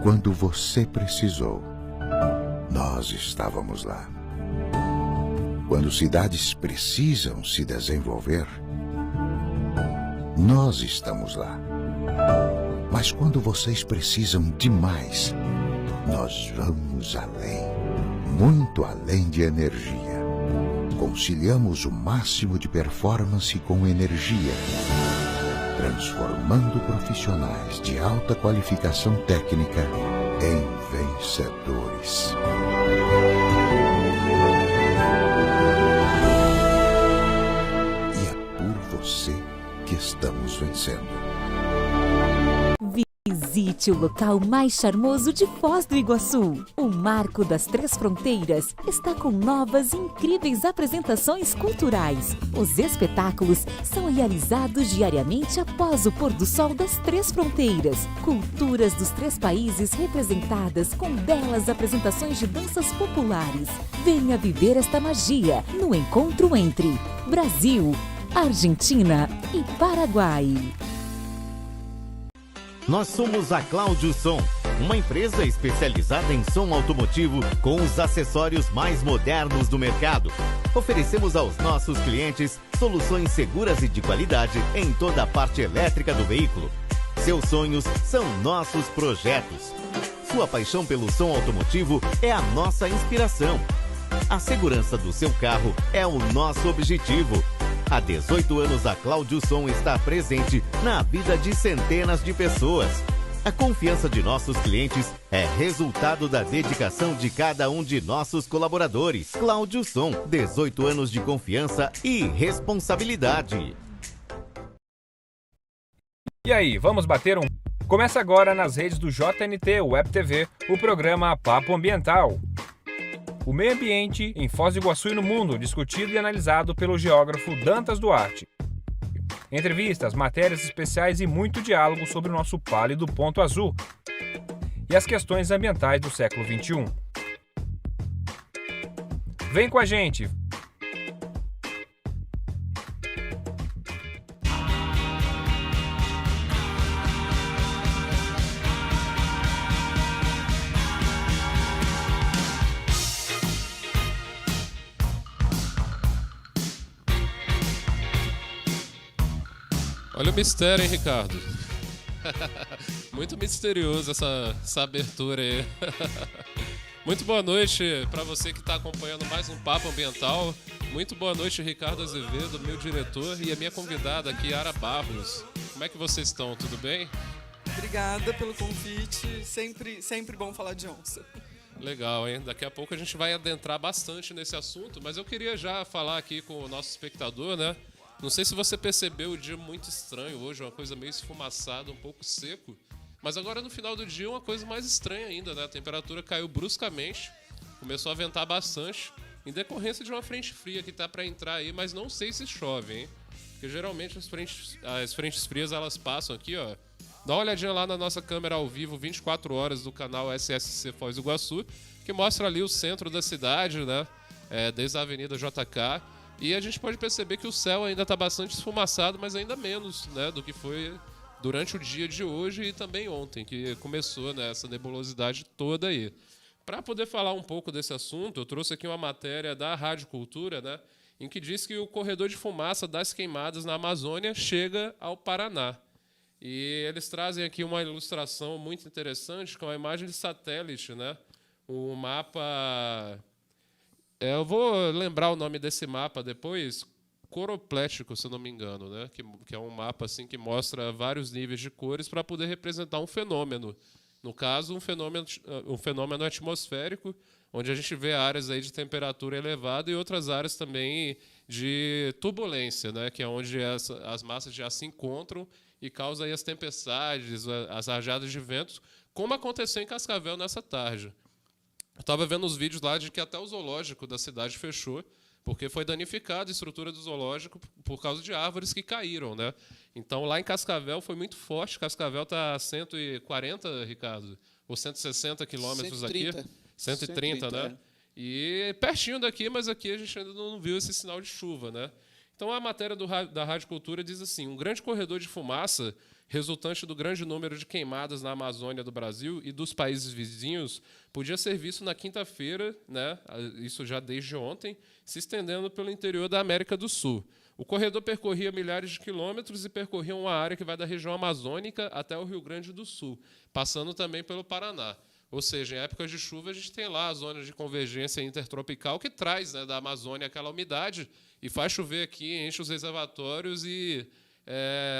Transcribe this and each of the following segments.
Quando você precisou, nós estávamos lá. Quando cidades precisam se desenvolver, nós estamos lá. Mas quando vocês precisam de mais, nós vamos além, muito além de energia. Conciliamos o máximo de performance com energia, transformando profissionais de alta qualificação técnica em vencedores. E é por você que estamos vencendo. Visite o local mais charmoso de Foz do Iguaçu. O Marco das Três Fronteiras está com novas e incríveis apresentações culturais. Os espetáculos são realizados diariamente após o pôr do sol das Três Fronteiras. Culturas dos três países representadas com belas apresentações de danças populares. Venha viver esta magia no encontro entre Brasil, Argentina e Paraguai. Nós somos a Cláudio Som, uma empresa especializada em som automotivo com os acessórios mais modernos do mercado. Oferecemos aos nossos clientes soluções seguras e de qualidade em toda a parte elétrica do veículo. Seus sonhos são nossos projetos. Sua paixão pelo som automotivo é a nossa inspiração. A segurança do seu carro é o nosso objetivo. Há 18 anos, a Cláudio Som está presente na vida de centenas de pessoas. A confiança de nossos clientes é resultado da dedicação de cada um de nossos colaboradores. Cláudio Som, 18 anos de confiança e responsabilidade. E aí, vamos bater um... Começa agora nas redes do JNT Web TV, o programa Papo Ambiental. O meio ambiente em Foz do Iguaçu e no mundo, discutido e analisado pelo geógrafo Dantas Duarte. Entrevistas, matérias especiais e muito diálogo sobre o nosso pálido ponto azul e as questões ambientais do século XXI. Vem com a gente! Olha o mistério, hein, Ricardo? Muito misterioso essa abertura aí. Muito boa noite para você que está acompanhando mais um Papo Ambiental. Muito boa noite, Ricardo Azevedo, meu diretor, e a minha convidada aqui, Yara Barros. Como é que vocês estão? Tudo bem? Obrigada pelo convite. Sempre bom falar de onça. Legal, hein? Daqui a pouco a gente vai adentrar bastante nesse assunto, mas eu queria já falar aqui com o nosso espectador, né? Não sei se você percebeu o dia muito estranho hoje, uma coisa meio esfumaçada, um pouco seco. Mas agora no final do dia uma coisa mais estranha ainda, né? A temperatura caiu bruscamente, começou a ventar bastante, em decorrência de uma frente fria que tá para entrar aí, mas não sei se chove, hein? Porque geralmente as frentes frias elas passam aqui, ó. Dá uma olhadinha lá na nossa câmera ao vivo, 24 horas do canal SSC Foz do Iguaçu, que mostra ali o centro da cidade, né? Desde a Avenida JK. E a gente pode perceber que o céu ainda está bastante esfumaçado, mas ainda menos, né, do que foi durante o dia de hoje e também ontem, que começou, né, essa nebulosidade toda aí. Para poder falar um pouco desse assunto, eu trouxe aqui uma matéria da Rádio Cultura, né, em que diz que o corredor de fumaça das queimadas na Amazônia chega ao Paraná. E eles trazem aqui uma ilustração muito interessante com a imagem de satélite, né, o mapa... Eu vou lembrar o nome desse mapa depois, coroplético, se eu não me engano, né? Que é um mapa assim, que mostra vários níveis de cores para poder representar um fenômeno. No caso, um fenômeno atmosférico, onde a gente vê áreas aí de temperatura elevada e outras áreas também de turbulência, né? Que é onde as massas já se encontram e causam aí as tempestades, as rajadas de ventos, como aconteceu em Cascavel nessa tarde. Eu estava vendo os vídeos lá de que até o zoológico da cidade fechou, porque foi danificada a estrutura do zoológico por causa de árvores que caíram, né? Então, lá em Cascavel foi muito forte. Cascavel está a 140, Ricardo, ou 160 quilômetros aqui. 130, né? E pertinho daqui, mas aqui a gente ainda não viu esse sinal de chuva, né? Então, a matéria da Rádio Cultura diz assim: um grande corredor de fumaça resultante do grande número de queimadas na Amazônia do Brasil e dos países vizinhos, podia ser visto na quinta-feira, né, isso já desde ontem, se estendendo pelo interior da América do Sul. O corredor percorria milhares de quilômetros e percorria uma área que vai da região amazônica até o Rio Grande do Sul, passando também pelo Paraná. Ou seja, em épocas de chuva, a gente tem lá a zona de convergência intertropical que traz, né, da Amazônia aquela umidade e faz chover aqui, enche os reservatórios e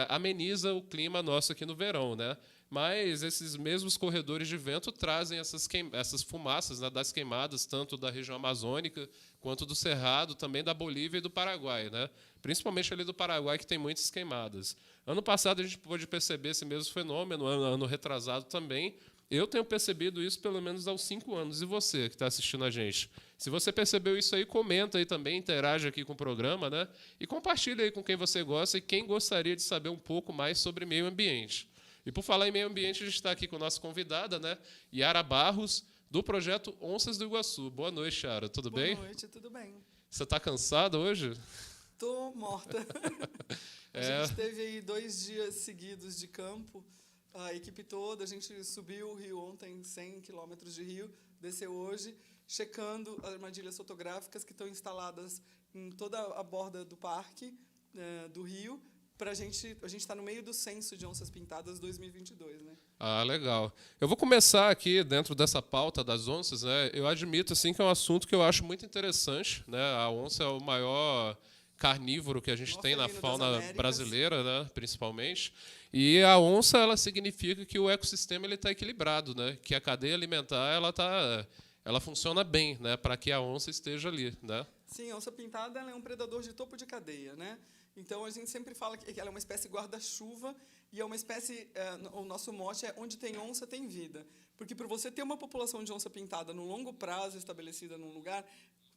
ameniza o clima nosso aqui no verão, né? Mas esses mesmos corredores de vento trazem essas fumaças, né, das queimadas, tanto da região amazônica quanto do Cerrado, também da Bolívia e do Paraguai, né? Principalmente ali do Paraguai, que tem muitas queimadas. Ano passado a gente pôde perceber esse mesmo fenômeno, ano retrasado também. Eu tenho percebido isso pelo menos aos 5 anos. E você, que está assistindo a gente? Se você percebeu isso aí, comenta aí também, interage aqui com o programa, né? E compartilha aí com quem você gosta e quem gostaria de saber um pouco mais sobre meio ambiente. E por falar em meio ambiente, a gente está aqui com a nossa convidada, né? Yara Barros, do projeto Onças do Iguaçu. Boa noite, Yara. Tudo bem? Boa noite, tudo bem. Você está cansada hoje? Tô morta. A gente teve aí 2 dias seguidos de campo, a equipe toda, a gente subiu o rio ontem, 100 quilômetros de rio, desceu hoje, checando as armadilhas fotográficas que estão instaladas em toda a borda do parque, do rio. A gente está no meio do censo de onças pintadas 2022, né? Ah, legal. Eu vou começar aqui dentro dessa pauta das onças, né? Eu admito assim que é um assunto que eu acho muito interessante, né? A onça é o maior carnívoro que a gente tem na fauna brasileira, né? Principalmente. E a onça, ela significa que o ecossistema ele está equilibrado, né? Que a cadeia alimentar ela funciona bem, né? Para que a onça esteja ali, né? Sim, a onça pintada ela é um predador de topo de cadeia, né? Então, a gente sempre fala que ela é uma espécie guarda-chuva e é uma espécie, o nosso mote é onde tem onça, tem vida. Porque para você ter uma população de onça pintada no longo prazo estabelecida num lugar,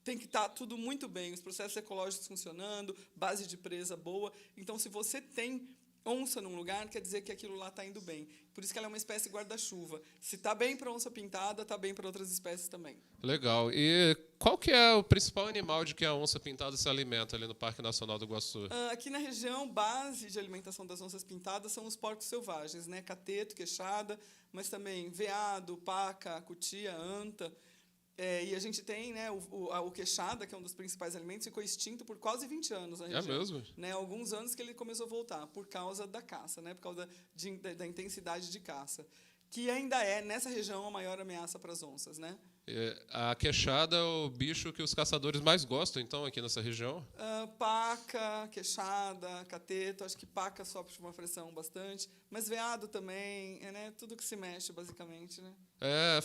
tem que estar tudo muito bem, os processos ecológicos funcionando, base de presa boa. Então, se você tem onça num lugar, quer dizer que aquilo lá está indo bem. Por isso que ela é uma espécie guarda-chuva. Se está bem para onça pintada, está bem para outras espécies também. Legal. E qual que é o principal animal de que a onça pintada se alimenta ali no Parque Nacional do Iguaçu? Aqui na região, base de alimentação das onças pintadas são os porcos selvagens, né? Cateto, queixada, mas também veado, paca, cutia, anta. E a gente tem, né, o queixada, que é um dos principais alimentos, ficou extinto por quase 20 anos na região. É mesmo? Né, alguns anos que ele começou a voltar, por causa da caça, né, por causa da intensidade de caça, que ainda é, nessa região, a maior ameaça para as onças. Né? A queixada é o bicho que os caçadores mais gostam, então, aqui nessa região? Paca, queixada, cateto, acho que paca sofre uma pressão bastante, mas veado também, né, tudo que se mexe, basicamente. Né?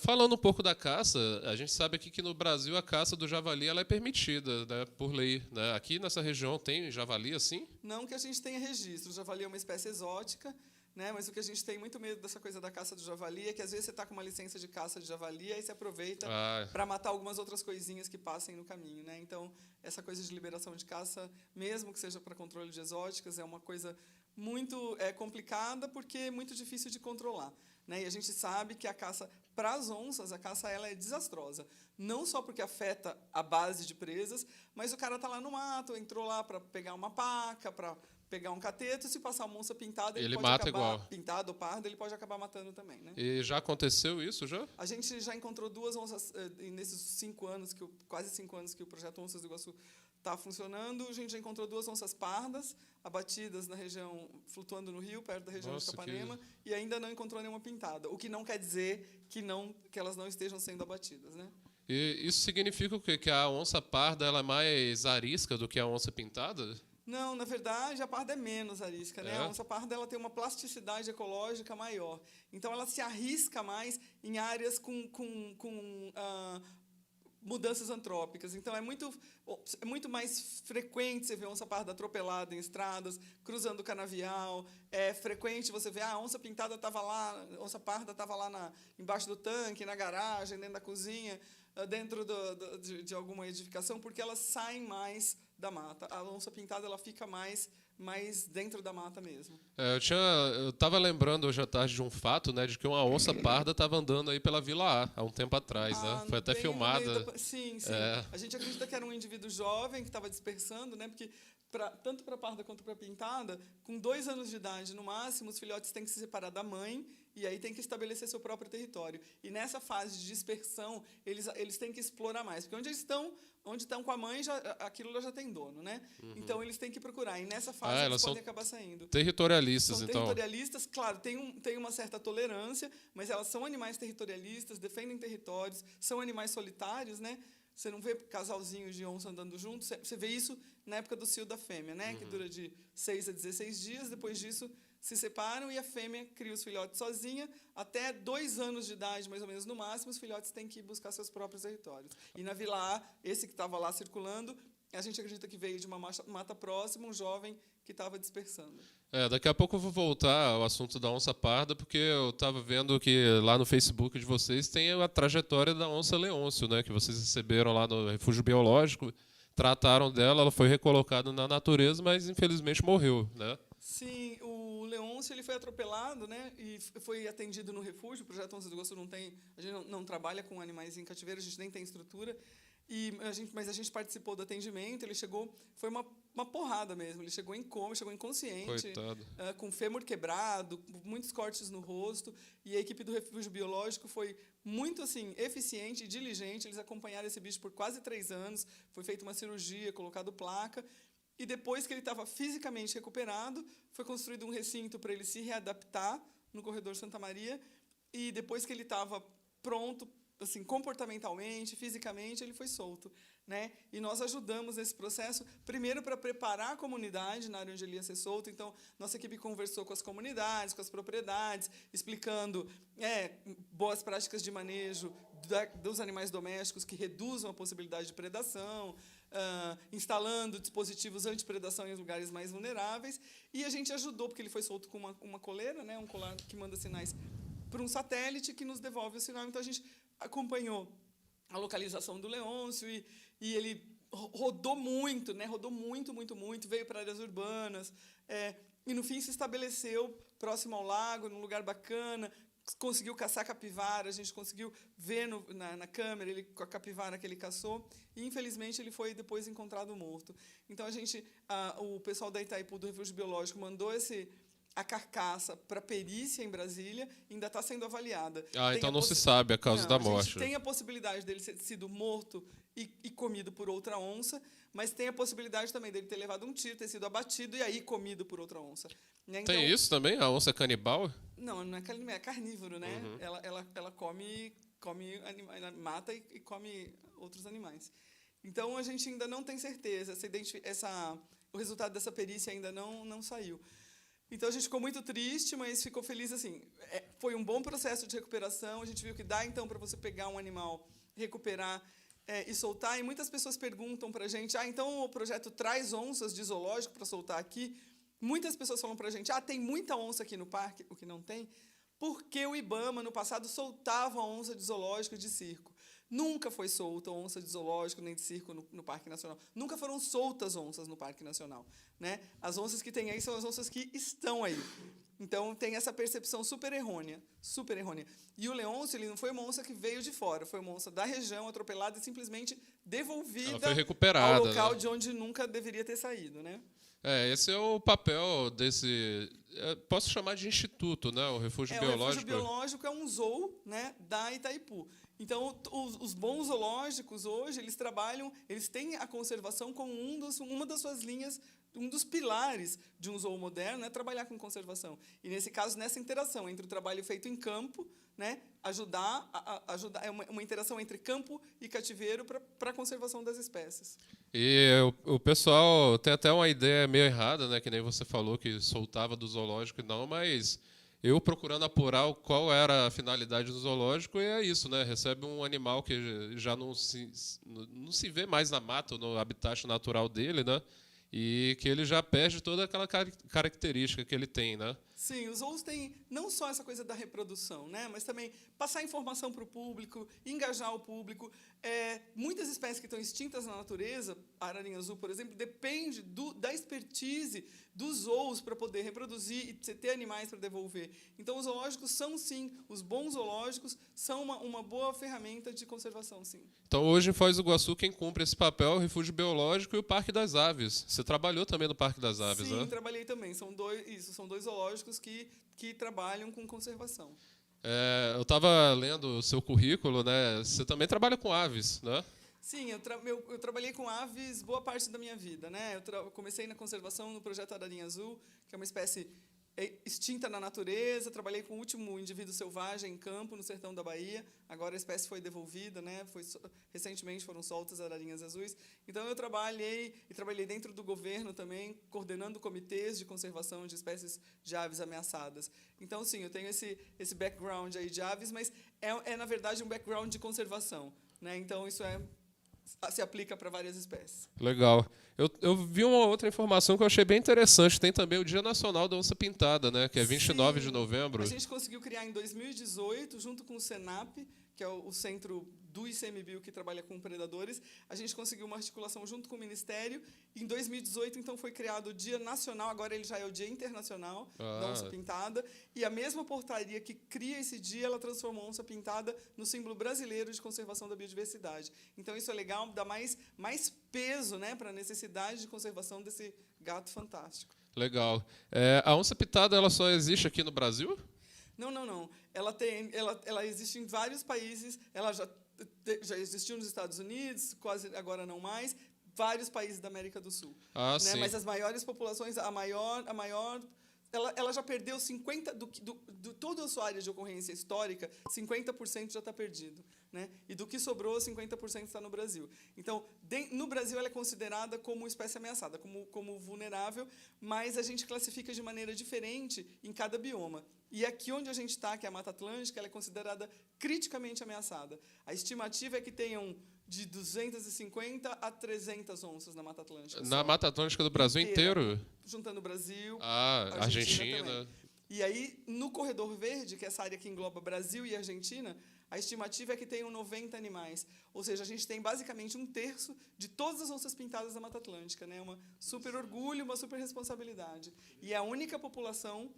Falando um pouco da caça, a gente sabe aqui que no Brasil a caça do javali ela é permitida, né, por lei. Né? Aqui nessa região tem javali assim? Não que a gente tenha registro, o javali é uma espécie exótica, né? Mas o que a gente tem muito medo dessa coisa da caça do javali é que às vezes você está com uma licença de caça de javali e aí você aproveita para matar algumas outras coisinhas que passem no caminho. Né? Então, essa coisa de liberação de caça, mesmo que seja para controle de exóticas, é uma coisa muito complicada porque é muito difícil de controlar. Né? E a gente sabe que a caça, para as onças, a caça ela é desastrosa. Não só porque afeta a base de presas, mas o cara está lá no mato, entrou lá para pegar uma paca, para pegar um cateto, se passar uma onça pintada, ele pode mata acabar, igual. Pintado ou pardo, ele pode acabar matando também. Né? E já aconteceu isso, já? A gente já encontrou 2 onças, nesses 5 anos, quase 5 anos que o projeto Onças do Iguaçu está funcionando, a gente já encontrou 2 onças pardas, abatidas na região, flutuando no rio, perto da região de Capanema, e ainda não encontrou nenhuma pintada, o que não quer dizer que elas não estejam sendo abatidas. Né? E isso significa o quê? Que a onça parda ela é mais arisca do que a onça pintada? Não, na verdade, a parda é menos arisca. Né? A onça parda ela tem uma plasticidade ecológica maior. Então, ela se arrisca mais em áreas com mudanças antrópicas. Então, é muito mais frequente você ver onça parda atropelada em estradas, cruzando o canavial. É frequente você ver a onça pintada estava lá, onça parda estava lá embaixo do tanque, na garagem, dentro da cozinha, dentro de alguma edificação, porque elas saem mais da mata. A onça pintada ela fica mais mais dentro da mata mesmo. Eu estava lembrando hoje à tarde de um fato, né, de que uma onça parda estava andando aí pela Vila A há um tempo atrás, né? Foi até filmada. Sim. A gente acredita que era um indivíduo jovem que estava dispersando, né, porque tanto para a parda quanto para a pintada, com 2 anos de idade no máximo, os filhotes têm que se separar da mãe e aí tem que estabelecer seu próprio território. E nessa fase de dispersão, eles têm que explorar mais, porque onde estão com a mãe, aquilo já tem dono, né? Então eles têm que procurar. E nessa fase eles podem acabar saindo. Territorialistas, então. Territorialistas, claro, tem uma certa tolerância, mas elas são animais territorialistas, defendem territórios, são animais solitários, né? Você não vê casalzinhos de onça andando juntos, você vê isso na época do cio da fêmea, né? Que dura de 6 a 16 dias, depois disso se separam e a fêmea cria os filhotes sozinha. Até 2 anos de idade, mais ou menos no máximo, os filhotes têm que ir buscar seus próprios territórios. E na Vila A, esse que estava lá circulando, a gente acredita que veio de uma mata próxima, um jovem que estava dispersando. Daqui a pouco eu vou voltar ao assunto da onça parda, porque eu estava vendo que lá no Facebook de vocês tem a trajetória da onça Leôncio, né, que vocês receberam lá no refúgio biológico, trataram dela, ela foi recolocada na natureza, mas infelizmente morreu, né? Sim, o Leôncio ele foi atropelado, né, e foi atendido no refúgio. O projeto Onça do Iguaçu a gente não trabalha com animais em cativeiro, a gente nem tem estrutura. Mas a gente participou do atendimento, ele chegou, foi uma porrada mesmo, ele chegou em coma, chegou inconsciente, com fêmur quebrado, muitos cortes no rosto, e a equipe do refúgio biológico foi muito assim, eficiente e diligente, eles acompanharam esse bicho por quase 3 anos, foi feita uma cirurgia, colocado placa, e depois que ele estava fisicamente recuperado, foi construído um recinto para ele se readaptar no corredor Santa Maria, e depois que ele estava pronto, assim, comportamentalmente, fisicamente, ele foi solto, né? E nós ajudamos nesse processo, primeiro para preparar a comunidade na área onde ele ia ser solto. Então, nossa equipe conversou com as comunidades, com as propriedades, explicando boas práticas de manejo dos animais domésticos que reduzam a possibilidade de predação, instalando dispositivos antipredação em lugares mais vulneráveis. E a gente ajudou, porque ele foi solto com uma coleira, né? Um colar que manda sinais para um satélite que nos devolve o sinal. Então, a gente acompanhou a localização do Leôncio e ele rodou muito, né? Rodou muito, veio para áreas urbanas, e no fim se estabeleceu próximo ao lago, num lugar bacana, conseguiu caçar capivara, a gente conseguiu ver na câmera ele com a capivara que ele caçou, e infelizmente ele foi depois encontrado morto. Então o pessoal da Itaipu do Refúgio Biológico mandou a carcaça para perícia em Brasília, ainda está sendo avaliada. Então não se sabe a causa da morte. Tem a possibilidade dele ter sido morto e comido por outra onça, mas tem a possibilidade também dele ter levado um tiro, ter sido abatido e aí comido por outra onça. Né? Então, tem isso também? A onça canibal? Não é carnívoro, né? Ela come mata e come outros animais. Então, a gente ainda não tem certeza. O resultado dessa perícia ainda não saiu. Então, a gente ficou muito triste, mas ficou feliz. Assim, foi um bom processo de recuperação. A gente viu que dá, então, para você pegar um animal, recuperar e soltar. E muitas pessoas perguntam para a gente, então o projeto traz onças de zoológico para soltar aqui? Muitas pessoas falam para a gente, tem muita onça aqui no parque, o que não tem, porque o IBAMA, no passado, soltava onça de zoológico e de circo. Nunca foi solta onça de zoológico nem de circo no Parque Nacional. Nunca foram soltas onças no Parque Nacional, né? As onças que tem aí são as onças que estão aí. Então, tem essa percepção super errônea. E o Leôncio, ele não foi uma onça que veio de fora, foi uma onça da região, atropelada e simplesmente devolvida ela foi recuperada, ao local, né, de onde nunca deveria ter saído, né? Esse é o papel desse... Posso chamar de instituto, né? O Refúgio Biológico. O Refúgio Biológico é um zoo, né, da Itaipu. Então, os bons zoológicos hoje, eles têm a conservação como uma das suas linhas, um dos pilares de um zoo moderno é trabalhar com conservação. E, nesse caso, nessa interação entre o trabalho feito em campo, né, ajudar é uma interação entre campo e cativeiro para a conservação das espécies. E o pessoal tem até uma ideia meio errada, né, que nem você falou, que soltava do zoológico e não, mas eu procurando apurar qual era a finalidade do zoológico, e é isso, né? Recebe um animal que já não se vê mais na mata, no habitat natural dele, né? E que ele já perde toda aquela característica que ele tem, né? Sim, os zoos têm não só essa coisa da reprodução, né, mas também passar informação para o público, engajar o público. Muitas espécies que estão extintas na natureza, a ararinha azul, por exemplo, depende da expertise dos zoos para poder reproduzir e ter animais para devolver. Então, os zoológicos são, sim, os bons zoológicos são uma boa ferramenta de conservação, sim. Então, hoje, em Foz do Iguaçu, quem cumpre esse papel é o Refúgio Biológico e o Parque das Aves. Você trabalhou também no Parque das Aves, sim, né? Sim, trabalhei também. São dois zoológicos que trabalham com conservação. Eu estava lendo o seu currículo, né? Você também trabalha com aves, né? Sim, eu trabalhei com aves boa parte da minha vida, né? Eu comecei na conservação no projeto Ararinha Azul, que é uma espécie extinta na natureza. Trabalhei com o último indivíduo selvagem em campo, no sertão da Bahia. Agora a espécie foi devolvida, né? Recentemente foram soltas ararinhas azuis. Então eu trabalhei dentro do governo também, coordenando comitês de conservação de espécies de aves ameaçadas. Então, sim, eu tenho esse background aí de aves, mas na verdade, um background de conservação, né? Então, isso se aplica para várias espécies. Legal. Eu vi uma outra informação que eu achei bem interessante. Tem também o Dia Nacional da Onça Pintada, né? Que é 29 de novembro. A gente conseguiu criar em 2018, junto com o Senap, que é o centro do ICMBio que trabalha com predadores. A gente conseguiu uma articulação junto com o Ministério. Em 2018, então, foi criado o Dia Nacional, agora ele já é o Dia Internacional da Onça Pintada. E a mesma portaria que cria esse dia, ela transformou a onça pintada no símbolo brasileiro de conservação da biodiversidade. Então, isso é legal, dá mais peso, né, para a necessidade de conservação desse gato fantástico. Legal. A onça pintada, ela só existe aqui no Brasil? Não. Ela existe em vários países. Ela já existiu nos Estados Unidos, quase agora não mais. Vários países da América do Sul. Né? Sim. Mas as maiores populações, a maior, ela já perdeu 50% toda a sua área de ocorrência histórica, 50% já está perdido, né? E do que sobrou, 50% está no Brasil. Então, no Brasil, ela é considerada como espécie ameaçada, como vulnerável, mas a gente classifica de maneira diferente em cada bioma. E aqui onde a gente está, que é a Mata Atlântica, ela é considerada criticamente ameaçada. A estimativa é que tenham de 250 a 300 onças na Mata Atlântica. Na Mata Atlântica do Brasil inteiro? Juntando o Brasil, Argentina. E aí, no Corredor Verde, que é essa área que engloba Brasil e Argentina, a estimativa é que tenham 90 animais. Ou seja, a gente tem basicamente 1/3 de todas as onças pintadas da Mata Atlântica. Né? Uma super orgulho, uma super responsabilidade. E é a única população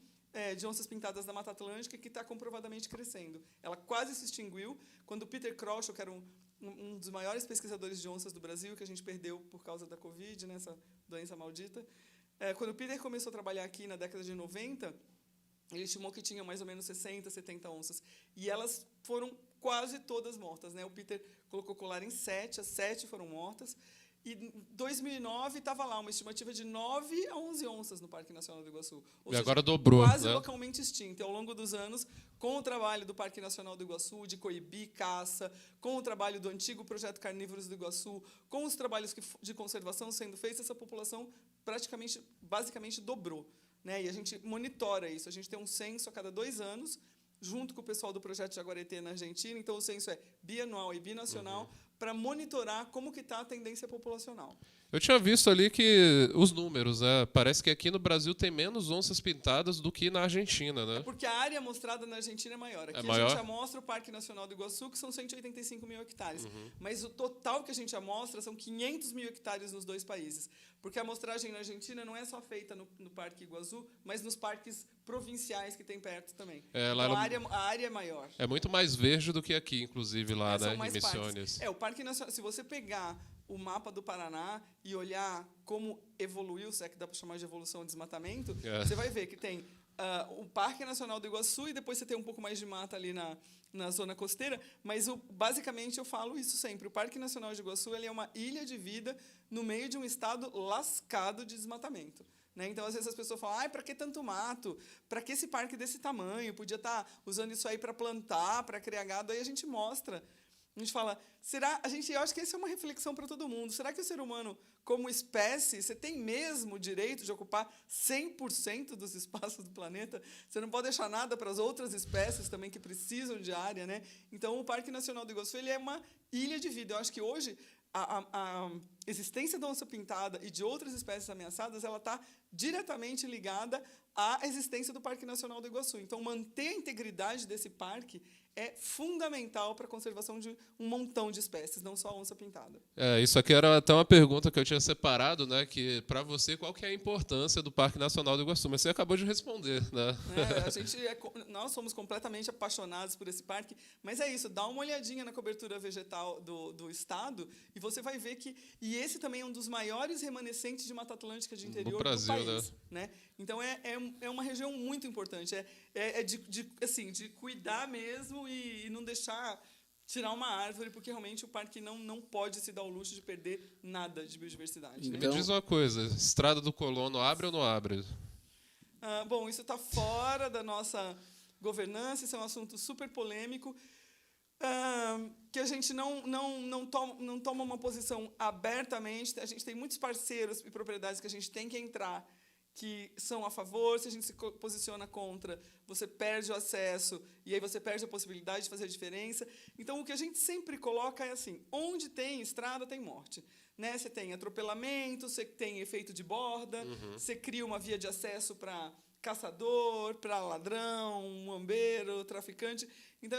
de onças pintadas da Mata Atlântica que está comprovadamente crescendo. Ela quase se extinguiu quando Peter Kroschel, que era um dos maiores pesquisadores de onças do Brasil, que a gente perdeu por causa da Covid, né, essa doença maldita. Quando o Peter começou a trabalhar aqui na década de 90, ele estimou que tinha mais ou menos 60, 70 onças. E elas foram quase todas mortas. Né? O Peter colocou colar em 7, as 7 foram mortas. E em 2009 estava lá uma estimativa de 9 a 11 onças no Parque Nacional do Iguaçu. Ou seja, agora dobrou, quase né? Localmente extinto. E ao longo dos anos, com o trabalho do Parque Nacional do Iguaçu, de coibir caça, com o trabalho do antigo Projeto Carnívoros do Iguaçu, com os trabalhos de conservação sendo feitos, essa população basicamente dobrou. Né? E a gente monitora isso. A gente tem um censo a cada 2 anos, junto com o pessoal do Projeto Jaguareté na Argentina. Então, o censo é bianual e binacional, para monitorar como que está a tendência populacional. Eu tinha visto ali que os números, né? Parece que aqui no Brasil tem menos onças pintadas do que na Argentina, né? É porque a área amostrada na Argentina é maior. Aqui maior? A gente amostra o Parque Nacional do Iguaçu, que são 185 mil hectares. Mas o total que a gente amostra são 500 mil hectares nos 2 países. Porque a amostragem na Argentina não é só feita no Parque Iguaçu, mas nos parques provinciais que tem perto também. Então, a área é maior. É muito mais verde do que aqui, inclusive, lá, né? Em Misiones. O Parque Nacional, se você pegar o mapa do Paraná e olhar como evoluiu, se é que dá para chamar de evolução ou desmatamento, você vai ver que tem o Parque Nacional do Iguaçu e depois você tem um pouco mais de mata ali na zona costeira, mas basicamente eu falo isso sempre. O Parque Nacional de Iguaçu ele é uma ilha de vida no meio de um estado lascado de desmatamento. Né? Então, às vezes, as pessoas falam, para que tanto mato? Para que esse parque desse tamanho? Podia estar usando isso aí para plantar, para criar gado. Aí a gente mostra. A gente fala, eu acho que essa é uma reflexão para todo mundo. Será que o ser humano, como espécie, você tem mesmo o direito de ocupar 100% dos espaços do planeta? Você não pode deixar nada para as outras espécies também que precisam de área, né? Então, o Parque Nacional do Iguaçu ele é uma ilha de vida. Eu acho que hoje a existência da onça pintada e de outras espécies ameaçadas ela está diretamente ligada a existência do Parque Nacional do Iguaçu. Então, manter a integridade desse parque é fundamental para a conservação de um montão de espécies, não só a onça-pintada. Isso aqui era até uma pergunta que eu tinha separado, né? Que para você, qual que é a importância do Parque Nacional do Iguaçu? Mas você acabou de responder, né? Nós somos completamente apaixonados por esse parque, mas é isso, dá uma olhadinha na cobertura vegetal do estado e você vai ver que... E esse também é um dos maiores remanescentes de Mata Atlântica de interior do Brasil, país. Né? Então, é uma região muito importante. De cuidar mesmo e não deixar tirar uma árvore, porque realmente o parque não pode se dar o luxo de perder nada de biodiversidade. Então, me diz uma coisa, Estrada do Colono abre ou não abre? Bom, isso está fora da nossa governança, isso é um assunto super polêmico, que a gente não toma uma posição abertamente. A gente tem muitos parceiros e propriedades que a gente tem que entrar, que são a favor. Se a gente se posiciona contra, você perde o acesso e aí você perde a possibilidade de fazer a diferença. Então, o que a gente sempre coloca é assim, onde tem estrada, tem morte. Né? Você tem atropelamento, você tem efeito de borda, você cria uma via de acesso para caçador, para ladrão, muambeiro, traficante. Então,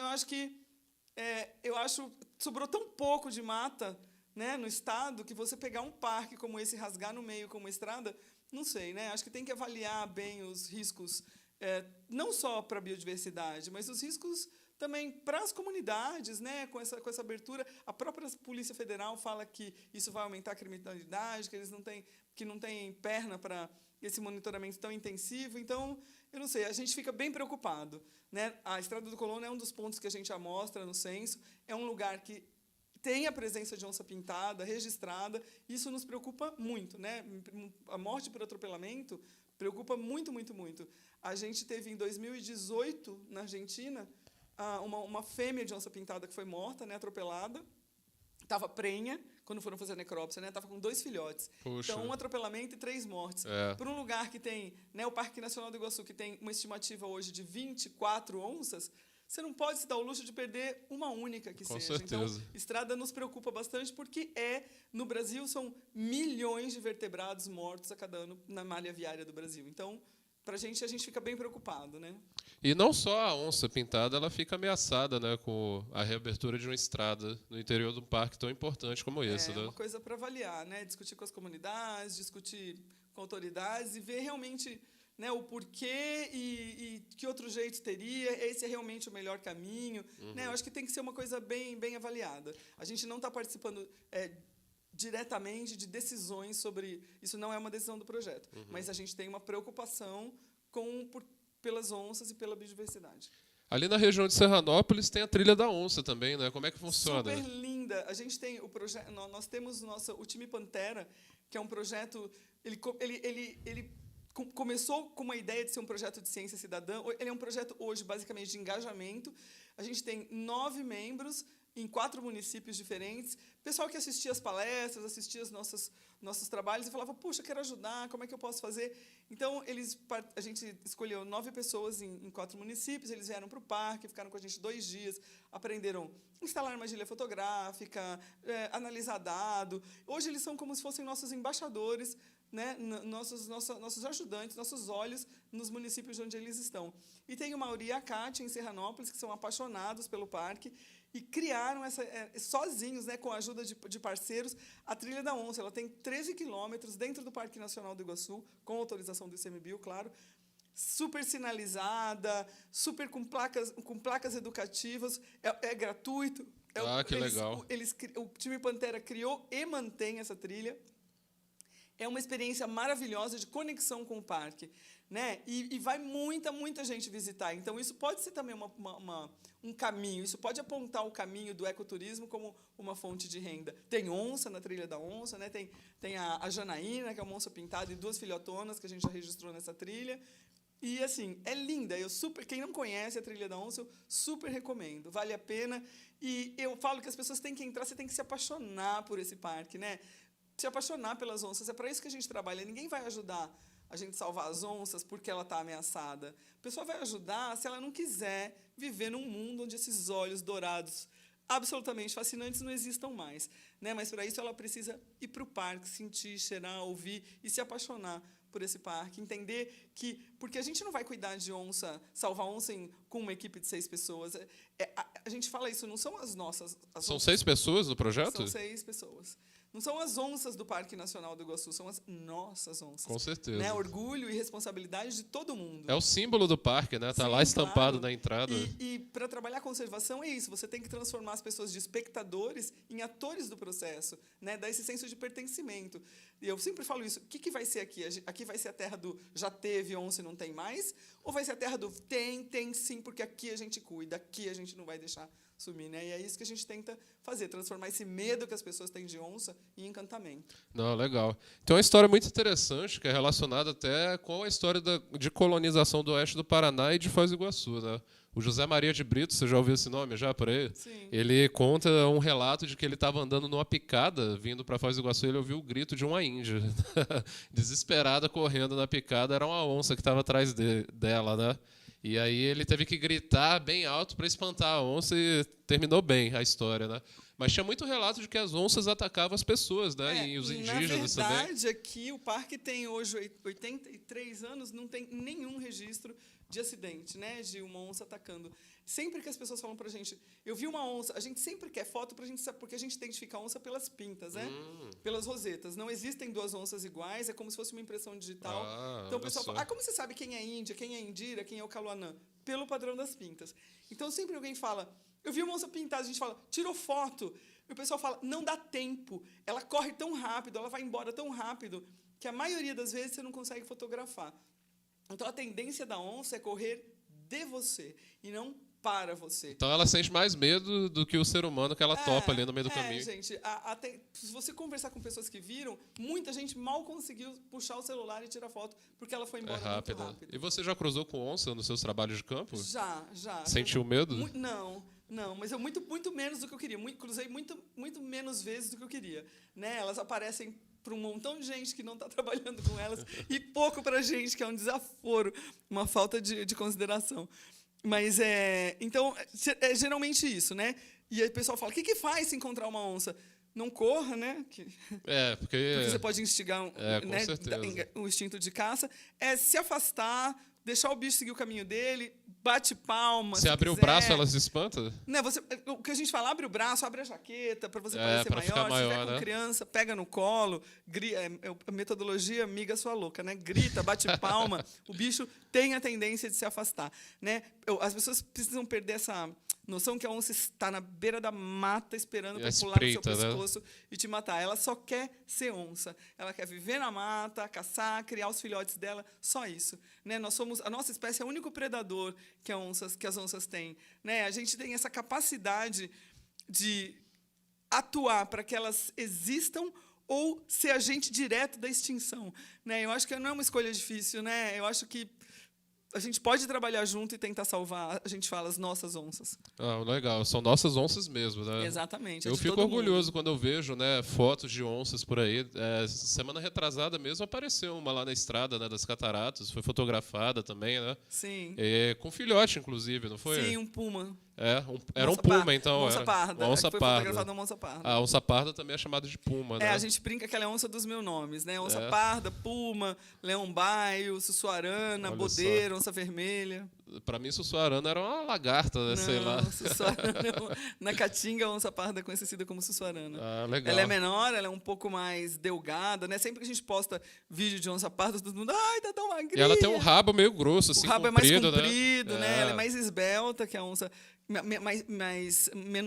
eu acho sobrou tão pouco de mata, né, no estado, que você pegar um parque como esse, rasgar no meio como uma estrada, não sei, né? Acho que tem que avaliar bem os riscos, não só para a biodiversidade, mas os riscos também para as comunidades, né? Com essa abertura. A própria Polícia Federal fala que isso vai aumentar a criminalidade, que eles não têm perna para esse monitoramento tão intensivo. Então, eu não sei, a gente fica bem preocupado, né? A Estrada do Colono é um dos pontos que a gente amostra no censo, é um lugar que tem a presença de onça-pintada registrada, isso nos preocupa muito, né? A morte por atropelamento preocupa muito, muito, muito. A gente teve, em 2018, na Argentina, uma fêmea de onça-pintada que foi morta, né, atropelada, estava prenha, quando foram fazer a necrópsia, né, estava com 2 filhotes. Puxa. Então, um atropelamento e 3 mortes. Por um lugar que tem, né, o Parque Nacional do Iguaçu, que tem uma estimativa hoje de 24 onças, você não pode se dar o luxo de perder uma única que Com seja. certeza. Então, estrada nos preocupa bastante, porque no Brasil, são milhões de vertebrados mortos a cada ano na malha viária do Brasil. Então, a gente fica bem preocupado, né? E não só a onça-pintada, ela fica ameaçada, né, com a reabertura de uma estrada no interior de um parque tão importante como esse. É né? uma coisa para avaliar, né? Discutir com as comunidades, discutir com autoridades e ver realmente, né, o porquê e que outro jeito teria, esse é realmente o melhor caminho. Né? Eu acho que tem que ser uma coisa bem, bem avaliada. A gente não está participando diretamente de decisões sobre... Isso não é uma decisão do projeto, mas a gente tem uma preocupação pelas onças e pela biodiversidade. Ali na região de Serranópolis tem a Trilha da Onça também, né? Como é que funciona? Super linda. A gente tem o projeto... Nós temos o time Pantera, que é um projeto... Ele começou com uma ideia de ser um projeto de ciência cidadã. Ele é um projeto, hoje, basicamente, de engajamento. A gente tem 9 membros em 4 municípios diferentes. Pessoal que assistia as palestras, assistia os nossos trabalhos e falava, puxa, quero ajudar, como é que eu posso fazer? Então, a gente escolheu 9 pessoas em 4 municípios, eles vieram para o parque, ficaram com a gente 2 dias, aprenderam a instalar armadilha fotográfica, analisar dado. Hoje, eles são como se fossem nossos embaixadores, né, nossos ajudantes, nossos olhos nos municípios onde eles estão. E tem o Mauri e a Kátia, em Serranópolis, que são apaixonados pelo parque e criaram sozinhos, né, com a ajuda de parceiros, a Trilha da Onça. Ela tem 13 quilômetros dentro do Parque Nacional do Iguaçu, com autorização do ICMBio, claro, super sinalizada, super com placas educativas, é gratuito. Que legal. O time Pantera criou e mantém essa trilha. É uma experiência maravilhosa de conexão com o parque, né? E vai muita gente visitar. Então, isso pode ser também um caminho, isso pode apontar o caminho do ecoturismo como uma fonte de renda. Tem onça na Trilha da Onça, né? Tem a Janaína, que é uma onça pintada, e 2 filhotonas que a gente já registrou nessa trilha. E, assim, é linda. Quem não conhece a Trilha da Onça, eu super recomendo. Vale a pena. E eu falo que as pessoas têm que entrar, você tem que se apaixonar por esse parque, né? Se apaixonar pelas onças. É para isso que a gente trabalha. Ninguém vai ajudar a gente a salvar as onças porque ela está ameaçada. A pessoa vai ajudar se ela não quiser viver num mundo onde esses olhos dourados absolutamente fascinantes não existam mais. Né? Mas, para isso, ela precisa ir para o parque, sentir, cheirar, ouvir e se apaixonar por esse parque, entender que... Porque a gente não vai cuidar de onça, salvar onça com uma equipe de 6 pessoas. A gente fala isso, não são as nossas... São 6 pessoas no projeto? São 6 pessoas. Não são as onças do Parque Nacional do Iguaçu, são as nossas onças. Com certeza. Né? Orgulho e responsabilidade de todo mundo. É o símbolo do parque, né? Tá lá estampado na entrada. E para trabalhar a conservação é isso, você tem que transformar as pessoas de espectadores em atores do processo, né? Dar esse senso de pertencimento. E eu sempre falo isso, o que vai ser aqui? Aqui vai ser a terra do já teve onça e não tem mais? Ou vai ser a terra do tem sim, porque aqui a gente cuida, aqui a gente não vai deixar sumir, né? E é isso que a gente tenta fazer, transformar esse medo que as pessoas têm de onça em encantamento. Não, legal. Tem uma história muito interessante que é relacionada até com a história de colonização do oeste do Paraná e de Foz do Iguaçu, né? O José Maria de Brito, você já ouviu esse nome já por aí? Sim. Ele conta um relato de que ele estava andando numa picada, vindo para Foz do Iguaçu, e ele ouviu o grito de uma índia. Desesperada, correndo na picada, era uma onça que estava atrás dela, né? E aí ele teve que gritar bem alto para espantar a onça e terminou bem a história, né? Mas tinha muito relato de que as onças atacavam as pessoas, né? E os indígenas também. Na verdade, aqui o parque tem hoje 83 anos, não tem nenhum registro de acidente, né? De uma onça atacando. Sempre que as pessoas falam pra gente, eu vi uma onça, a gente sempre quer foto pra gente saber, porque a gente identifica a onça pelas pintas, né? Pelas rosetas. Não existem 2 onças iguais, é como se fosse uma impressão digital. Então o pessoal fala, como você sabe quem é índia, quem é indira, quem é o caluanã? Pelo padrão das pintas. Então sempre alguém fala, eu vi uma onça pintada, a gente fala, tirou foto. E o pessoal fala, não dá tempo. Ela corre tão rápido, ela vai embora tão rápido, que a maioria das vezes você não consegue fotografar. Então a tendência da onça é correr de você e não para você. Então ela sente mais medo do que o ser humano que ela topa ali no meio do caminho. Gente, se você conversar com pessoas que viram, muita gente mal conseguiu puxar o celular e tirar foto, porque ela foi embora muito rápido. E você já cruzou com onça nos seus trabalhos de campo? Já. Sentiu medo? Não, mas eu muito menos do que eu queria. Cruzei muito menos vezes do que eu queria. Né? Elas aparecem para um montão de gente que não está trabalhando com elas e pouco para a gente, que é um desaforo, uma falta de consideração. Mas então, é geralmente isso, né? E aí o pessoal fala, o que faz se encontrar uma onça? Não corra, né? Porque você pode instigar o instinto de caça. É se afastar, deixar o bicho seguir o caminho dele, bate palma. Se abrir o braço, ela se espanta? Né, o que a gente fala, abre o braço, abre a jaqueta, para você parecer maior. Se tiver com criança, pega no colo, a metodologia amiga sua louca, né? Grita, bate palma. O bicho tem a tendência de se afastar. Né? As pessoas precisam perder essa noção que a onça está na beira da mata esperando para pular no seu pescoço e te matar. Ela só quer ser onça. Ela quer viver na mata, caçar, criar os filhotes dela, só isso. Né? A nossa espécie é o único predador que as onças têm. Né? A gente tem essa capacidade de atuar para que elas existam ou ser agente direto da extinção. Né? Eu acho que não é uma escolha difícil. Né? Eu acho que a gente pode trabalhar junto e tentar salvar, a gente fala, as nossas onças. Legal, são nossas onças mesmo, né? Exatamente. Eu fico orgulhoso quando eu vejo, né, fotos de onças por aí. Semana retrasada mesmo apareceu uma lá na estrada, né, das Cataratas, foi fotografada também, né? Sim. Com filhote, inclusive, não foi? Sim, um puma. Era um puma, então. Onça parda. Onça foi parda. fotografada uma onça parda. A onça parda também é chamada de puma, né? A gente brinca que ela é onça dos mil nomes, né? Onça parda, puma, leão-baio, sussuarana, bodeira, onça vermelha. Para mim, sussuarana era uma lagarta, né? Sei lá. Sussuarana, na Caatinga, a onça parda é conhecida como sussuarana. Legal. Ela é menor, ela é um pouco mais delgada, né? Sempre que a gente posta vídeo de onça parda, todo mundo, ai, tá tão magrinha. E ela tem um rabo meio grosso, assim, o rabo comprido, é mais comprido, né? Ela é mais esbelta que a onça,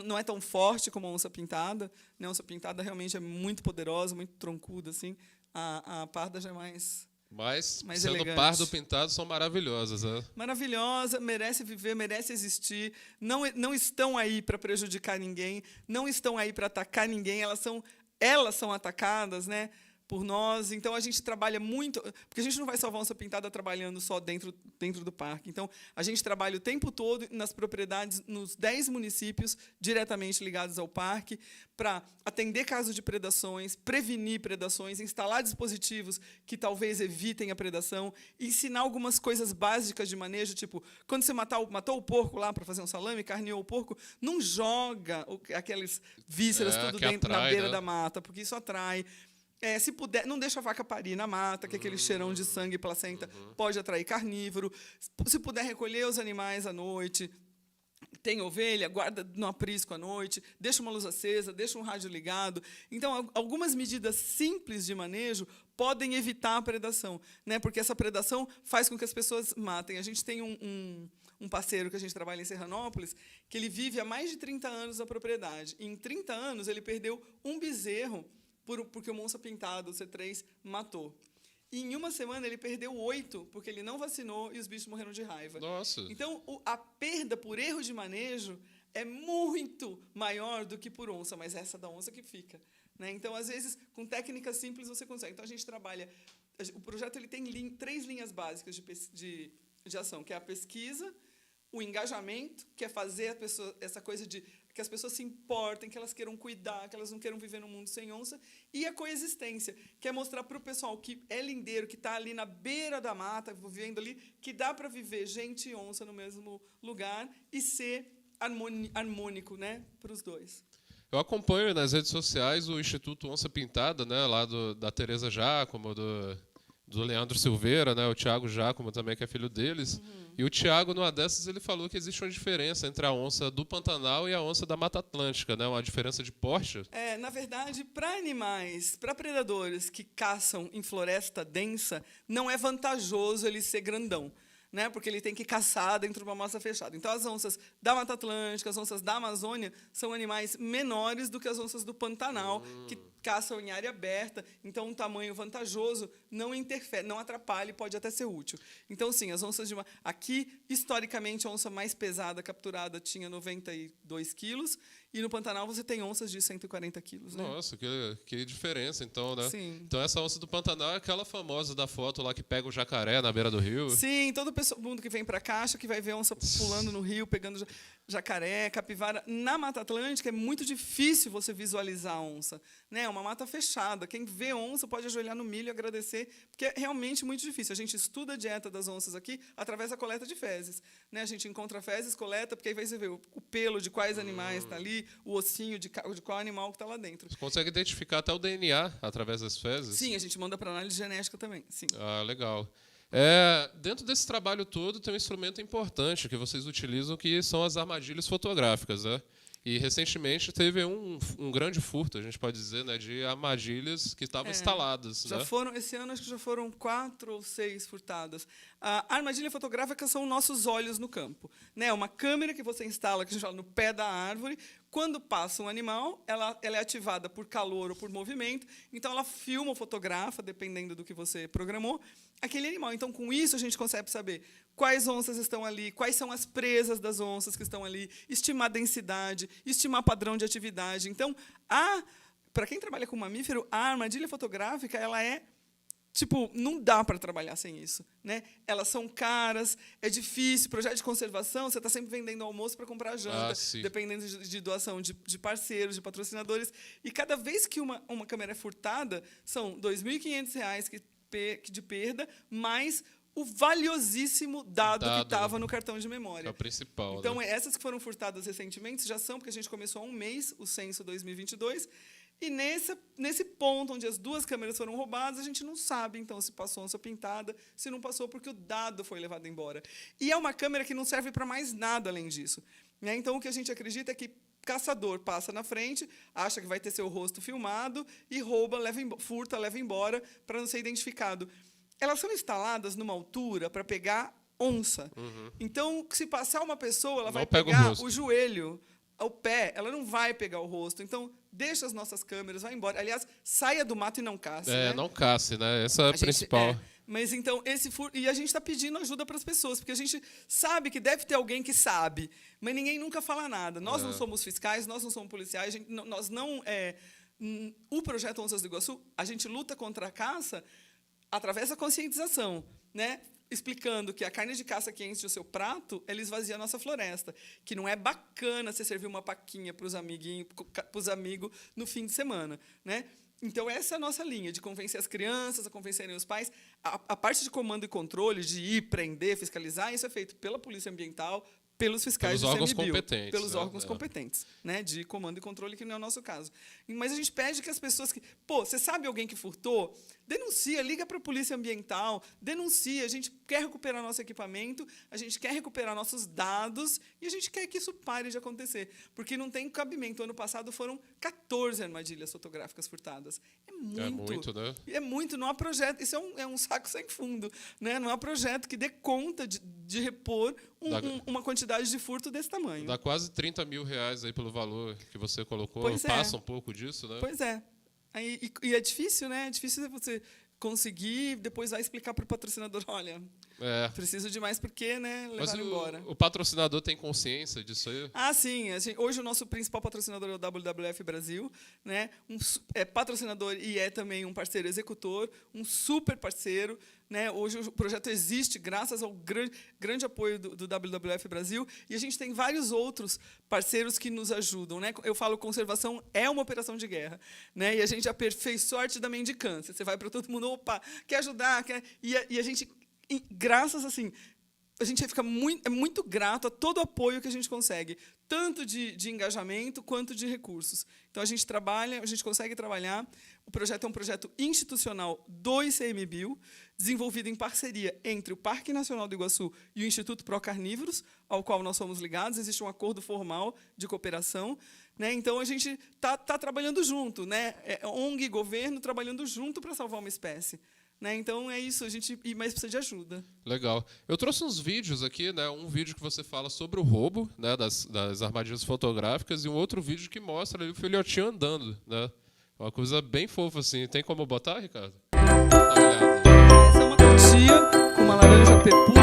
não é tão forte como a onça pintada. Né? A onça pintada realmente é muito poderosa, muito troncuda, assim. A parda já é mais sendo elegante. pardo pintado, são maravilhosas. Né? Maravilhosa, merece viver, merece existir. Não estão aí para prejudicar ninguém, não estão aí para atacar ninguém, elas são atacadas, né, por nós. Então, a gente trabalha muito, porque a gente não vai salvar onça pintada trabalhando só dentro do parque. Então, a gente trabalha o tempo todo nas propriedades, nos 10 municípios diretamente ligados ao parque, para atender casos de predações, prevenir predações, instalar dispositivos que talvez evitem a predação, ensinar algumas coisas básicas de manejo, tipo, quando você matou o porco lá para fazer um salame, carneou o porco, não joga aquelas vísceras tudo dentro, na beira da mata, porque isso atrai. Se puder, não deixa a vaca parir na mata, que aquele cheirão de sangue e placenta pode atrair carnívoro. Se puder recolher os animais à noite, tem ovelha, guarda no aprisco à noite, deixa uma luz acesa, deixa um rádio ligado. Então, algumas medidas simples de manejo podem evitar a predação, né? Porque essa predação faz com que as pessoas matem. A gente tem um parceiro que a gente trabalha em Serranópolis, que ele vive há mais de 30 anos na propriedade. E, em 30 anos, ele perdeu um bezerro porque o onça pintado, o C3, matou. E, em uma semana, ele perdeu 8, porque ele não vacinou e os bichos morreram de raiva. Nossa. Então, a perda por erro de manejo é muito maior do que por onça, mas essa da onça que fica, né? Então, às vezes, com técnicas simples, você consegue. Então, a gente trabalha... O projeto ele tem 3 linhas básicas de ação, que é a pesquisa, o engajamento, que é fazer a pessoa, essa coisa de que as pessoas se importem, que elas queiram cuidar, que elas não queiram viver num mundo sem onça, e a coexistência, que é mostrar para o pessoal que é lindeiro, que está ali na beira da mata, vivendo ali, que dá para viver gente e onça no mesmo lugar e ser harmônico, né, para os dois. Eu acompanho nas redes sociais o Instituto Onça Pintada, né, lá da Tereza Giacomo, do Leandro Silveira, né, o Thiago Giacomo também, que é filho deles. E o Thiago, numa dessas, ele falou que existe uma diferença entre a onça do Pantanal e a onça da Mata Atlântica, né, uma diferença de porte. Na verdade, para animais, para predadores que caçam em floresta densa, não é vantajoso ele ser grandão, né, porque ele tem que caçar dentro de uma massa fechada. Então, as onças da Mata Atlântica, as onças da Amazônia, são animais menores do que as onças do Pantanal, que caçam em área aberta, então um tamanho vantajoso não interfere, não atrapalha e pode até ser útil. Então, sim, as onças de aqui, historicamente, a onça mais pesada capturada tinha 92 quilos, e no Pantanal você tem onças de 140 quilos. Né? Nossa, que diferença, então, né? Sim. Então, essa onça do Pantanal é aquela famosa da foto lá que pega o jacaré na beira do rio. Sim, todo mundo que vem para cá acha que vai ver onça pulando no rio, pegando jacaré, capivara. Na Mata Atlântica é muito difícil você visualizar a onça, né? É uma mata fechada. Quem vê onça pode ajoelhar no milho e agradecer, porque é realmente muito difícil. A gente estuda a dieta das onças aqui através da coleta de fezes, né? A gente encontra fezes, coleta, porque aí vai você ver o pelo de quais animais está ali, o ossinho de qual animal que está lá dentro. Você consegue identificar até o DNA através das fezes? Sim, a gente manda para análise genética também. Sim. Ah, legal. Dentro desse trabalho todo tem um instrumento importante que vocês utilizam, que são as armadilhas fotográficas, né? E recentemente teve um grande furto, a gente pode dizer, né, de armadilhas que estavam instaladas. Né? Esse ano acho que já foram 4 ou 6 furtadas. A armadilha fotográfica são nossos olhos no campo, né? Uma câmera que você instala, que a gente fala, no pé da árvore. Quando passa um animal, ela é ativada por calor ou por movimento, então ela filma ou fotografa, dependendo do que você programou, aquele animal. Então, com isso, a gente consegue saber quais onças estão ali, quais são as presas das onças que estão ali, estimar densidade, estimar padrão de atividade. Então, para quem trabalha com mamífero, a armadilha fotográfica ela é não dá para trabalhar sem isso, né? Elas são caras, é difícil, projeto de conservação, você está sempre vendendo almoço para comprar janta, dependendo de doação de parceiros, de patrocinadores. E cada vez que uma câmera é furtada, são R$ 2.500 de perda, mais o valiosíssimo dado que estava no cartão de memória. É o principal. Então, né? Essas que foram furtadas recentemente já são, porque a gente começou há um mês, o censo 2022, e nesse ponto onde as 2 câmeras foram roubadas, a gente não sabe, então, se passou onça pintada, se não passou porque o dado foi levado embora. E é uma câmera que não serve para mais nada além disso, né? Então, o que a gente acredita é que caçador passa na frente, acha que vai ter seu rosto filmado e rouba, furta, leva embora para não ser identificado. Elas são instaladas numa altura para pegar onça. Então, se passar uma pessoa, ela vai pegar o joelho, o pé, ela não vai pegar o rosto. Então, deixa as nossas câmeras, vai embora. Aliás, saia do mato e não caça. Né? Não caça, né? Essa é a principal. Mas, então, e a gente está pedindo ajuda para as pessoas, porque a gente sabe que deve ter alguém que sabe, mas ninguém nunca fala nada. Nós não somos fiscais, nós não somos policiais, nós não... o Projeto Onças do Iguaçu, a gente luta contra a caça através da conscientização, né? Explicando que a carne de caça que enche o seu prato, ela esvazia a nossa floresta, que não é bacana você servir uma paquinha para os amigos no fim de semana, né? Então, essa é a nossa linha, de convencer as crianças, a convencerem os pais. A parte de comando e controle, de ir, prender, fiscalizar, isso é feito pela Polícia Ambiental, pelos fiscais do órgãos ICMBio, competentes, pelos né? órgãos competentes, né, de comando e controle, que não é o nosso caso. Mas a gente pede que as pessoas que... você sabe alguém que furtou? Denuncia, liga para a Polícia Ambiental, denuncia, a gente quer recuperar nosso equipamento, a gente quer recuperar nossos dados e a gente quer que isso pare de acontecer, porque não tem cabimento. Ano passado foram 14 armadilhas fotográficas furtadas. É muito, né? É muito, não há projeto, isso é um saco sem fundo, né? Não há projeto que dê conta de repor uma quantidade de furto desse tamanho. Dá quase 30 mil reais aí pelo valor que você colocou. Passa um pouco disso, né? Pois é. E é difícil, né? É difícil você conseguir, depois vai explicar para o patrocinador, olha, preciso de mais porque, né, levaram embora. O patrocinador tem consciência disso aí? Ah, sim. Hoje o nosso principal patrocinador é o WWF Brasil, né? É patrocinador e é também um parceiro executor, um super parceiro, né? Hoje o projeto existe graças ao grande apoio do WWF Brasil, e a gente tem vários outros parceiros que nos ajudam, né? Eu falo, conservação é uma operação de guerra, né? E a gente aperfeiçoa a arte da mendicância. Você vai para todo mundo, opa, quer ajudar, e a gente, graças assim, a gente fica muito grato a todo o apoio que a gente consegue, tanto de engajamento quanto de recursos. Então, a gente consegue trabalhar. O projeto é um projeto institucional do ICMBio, desenvolvido em parceria entre o Parque Nacional do Iguaçu e o Instituto Pro Carnívoros, ao qual nós somos ligados. Existe um acordo formal de cooperação, né? Então, a gente está trabalhando junto, né? ONG e governo trabalhando junto para salvar uma espécie. Né? Então, é isso, mas precisa de ajuda. Legal. Eu trouxe uns vídeos aqui, né? Um vídeo que você fala sobre o roubo, né, das armadilhas fotográficas, e um outro vídeo que mostra ali o filhotinho andando, né? Uma coisa bem fofa, assim. Tem como botar, Ricardo? Essa é uma cutia com uma laranja pepu, e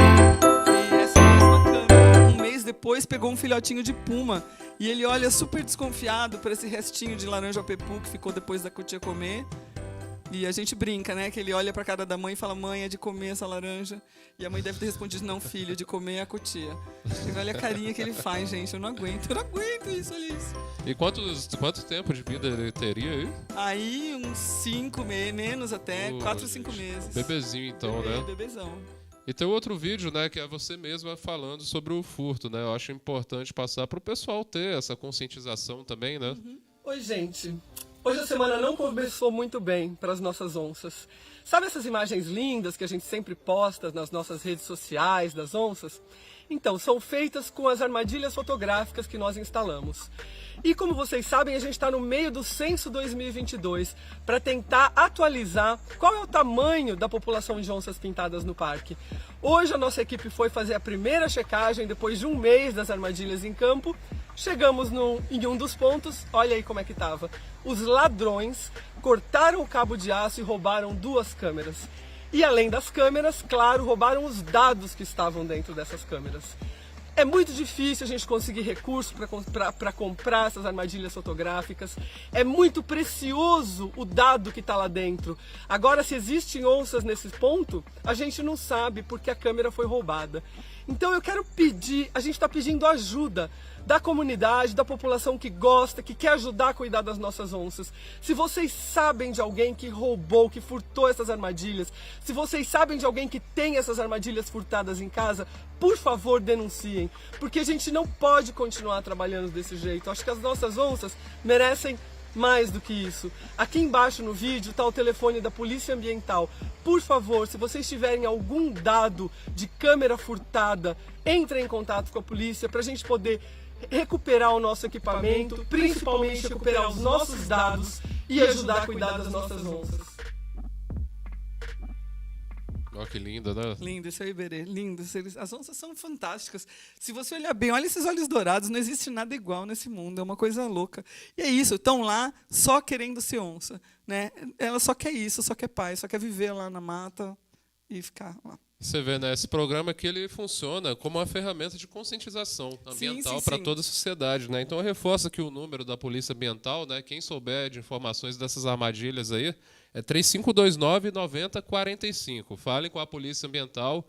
essa mesma câmera, um mês depois, pegou um filhotinho de puma, e ele olha super desconfiado para esse restinho de laranja pepu que ficou depois da cutia comer. E a gente brinca, né? Que ele olha para a cara da mãe e fala, mãe, é de comer essa laranja. E a mãe deve ter respondido, não, filho, é de comer a cutia. E olha a carinha que ele faz, gente. Eu não aguento isso, olha isso. E quanto tempo de vida ele teria aí? Aí, uns 5 meses, menos até, 4 ou 5 meses. Bebezinho, então, né? Bebezão. E tem outro vídeo, né, que é você mesma falando sobre o furto, né? Eu acho importante passar para o pessoal ter essa conscientização também, né? Oi, gente. Hoje a semana não começou muito bem para as nossas onças. Sabe essas imagens lindas que a gente sempre posta nas nossas redes sociais das onças? Então, são feitas com as armadilhas fotográficas que nós instalamos. E como vocês sabem, a gente está no meio do Censo 2022 para tentar atualizar qual é o tamanho da população de onças pintadas no parque. Hoje a nossa equipe foi fazer a primeira checagem depois de um mês das armadilhas em campo. Chegamos em um dos pontos, olha aí como é que estava. Os ladrões cortaram o cabo de aço e roubaram 2 câmeras. E além das câmeras, claro, roubaram os dados que estavam dentro dessas câmeras. É muito difícil a gente conseguir recurso para comprar essas armadilhas fotográficas. É muito precioso o dado que está lá dentro. Agora, se existem onças nesse ponto, a gente não sabe porque a câmera foi roubada. Então eu quero pedir, a gente está pedindo ajuda da comunidade, da população que gosta, que quer ajudar a cuidar das nossas onças. Se vocês sabem de alguém que roubou, que furtou essas armadilhas, se vocês sabem de alguém que tem essas armadilhas furtadas em casa, por favor denunciem, porque a gente não pode continuar trabalhando desse jeito. Acho que as nossas onças merecem mais do que isso. Aqui embaixo no vídeo está o telefone da Polícia Ambiental. Por favor, se vocês tiverem algum dado de câmera furtada, entrem em contato com a polícia para a gente poder recuperar o nosso equipamento, principalmente recuperar os nossos dados e ajudar a cuidar das nossas onças. Olha que linda, né? Lindo, esse é o Iberê, lindo. As onças são fantásticas. Se você olhar bem, olha esses olhos dourados, não existe nada igual nesse mundo, é uma coisa louca. E é isso, estão lá só querendo ser onça, né? Ela só quer isso, só quer paz, só quer viver lá na mata e ficar lá. Você vê, né? Esse programa aqui ele funciona como uma ferramenta de conscientização ambiental para toda a sociedade, né? Então eu reforço aqui o número da Polícia Ambiental, né? Quem souber de informações dessas armadilhas aí, é 3529-9045. Falem com a Polícia Ambiental,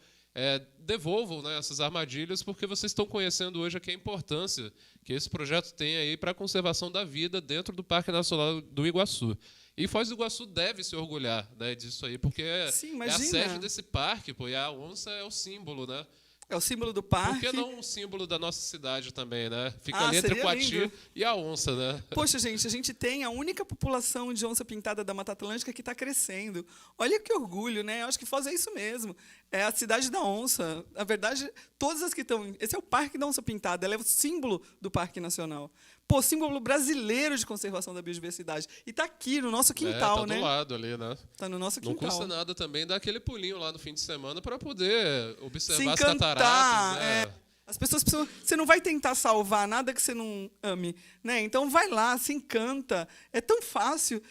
devolvam, né, essas armadilhas, porque vocês estão conhecendo hoje aqui a importância que esse projeto tem aí para a conservação da vida dentro do Parque Nacional do Iguaçu. E Foz do Iguaçu deve se orgulhar, né, disso aí, porque Sim, é a sede desse parque, pô, e a onça é o símbolo, né? É o símbolo do parque. Por que não um símbolo da nossa cidade também, né? Fica ali entre Coati e a onça, né? Poxa, gente, a gente tem a única população de onça pintada da Mata Atlântica que está crescendo. Olha que orgulho, né? Eu acho que Foz é isso mesmo. É a cidade da onça. Na verdade, todas as que estão... Esse é o Parque da Onça Pintada. Ela é o símbolo do Parque Nacional. Pô, símbolo brasileiro de conservação da biodiversidade. E está aqui, no nosso quintal, né? Tá do lado ali, né? Está no nosso quintal. Não custa nada também dar aquele pulinho lá no fim de semana para poder observar as cataratas. Né? As pessoas precisam... Você não vai tentar salvar nada que você não ame, né? Então vai lá, se encanta. É tão fácil.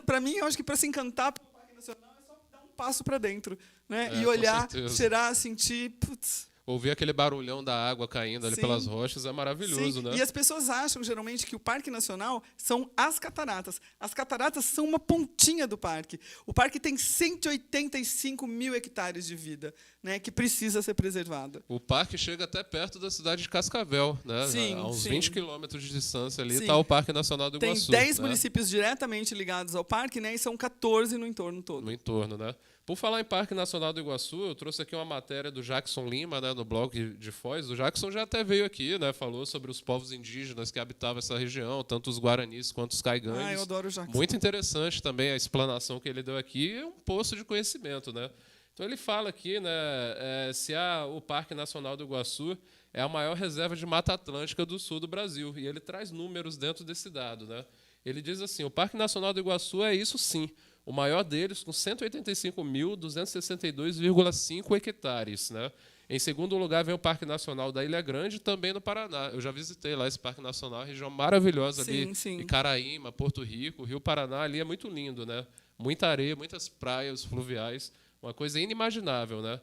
Para mim, eu acho que para se encantar pelo Parque Nacional é só dar um passo para dentro, né? E olhar, cheirar, sentir... Putz. Ouvir aquele barulhão da água caindo ali pelas rochas é maravilhoso, né? E as pessoas acham, geralmente, que o Parque Nacional são as cataratas. As cataratas são uma pontinha do parque. O parque tem 185 mil hectares de vida, né, que precisa ser preservada. O parque chega até perto da cidade de Cascavel, né? A uns 20 quilômetros de distância ali está o Parque Nacional do Iguaçu. Tem 10 municípios diretamente ligados ao parque, né, e são 14 no entorno todo. No entorno, né? Por falar em Parque Nacional do Iguaçu, eu trouxe aqui uma matéria do Jackson Lima, né, no blog de Foz. O Jackson já até veio aqui, né, falou sobre os povos indígenas que habitavam essa região, tanto os guaranis quanto os caigangues. Eu adoro o Jackson. Muito interessante também a explanação que ele deu aqui, é um poço de conhecimento, né? Então ele fala aqui, né, se o Parque Nacional do Iguaçu é a maior reserva de Mata Atlântica do sul do Brasil, e ele traz números dentro desse dado, né? Ele diz assim: o Parque Nacional do Iguaçu é isso sim. O maior deles, com 185.262,5 hectares. Né? Em segundo lugar, vem o Parque Nacional da Ilha Grande, também no Paraná. Eu já visitei lá esse Parque Nacional, região maravilhosa ali. Icaraíma, Porto Rico, Rio Paraná, ali é muito lindo. Né? Muita areia, muitas praias fluviais, uma coisa inimaginável. Né?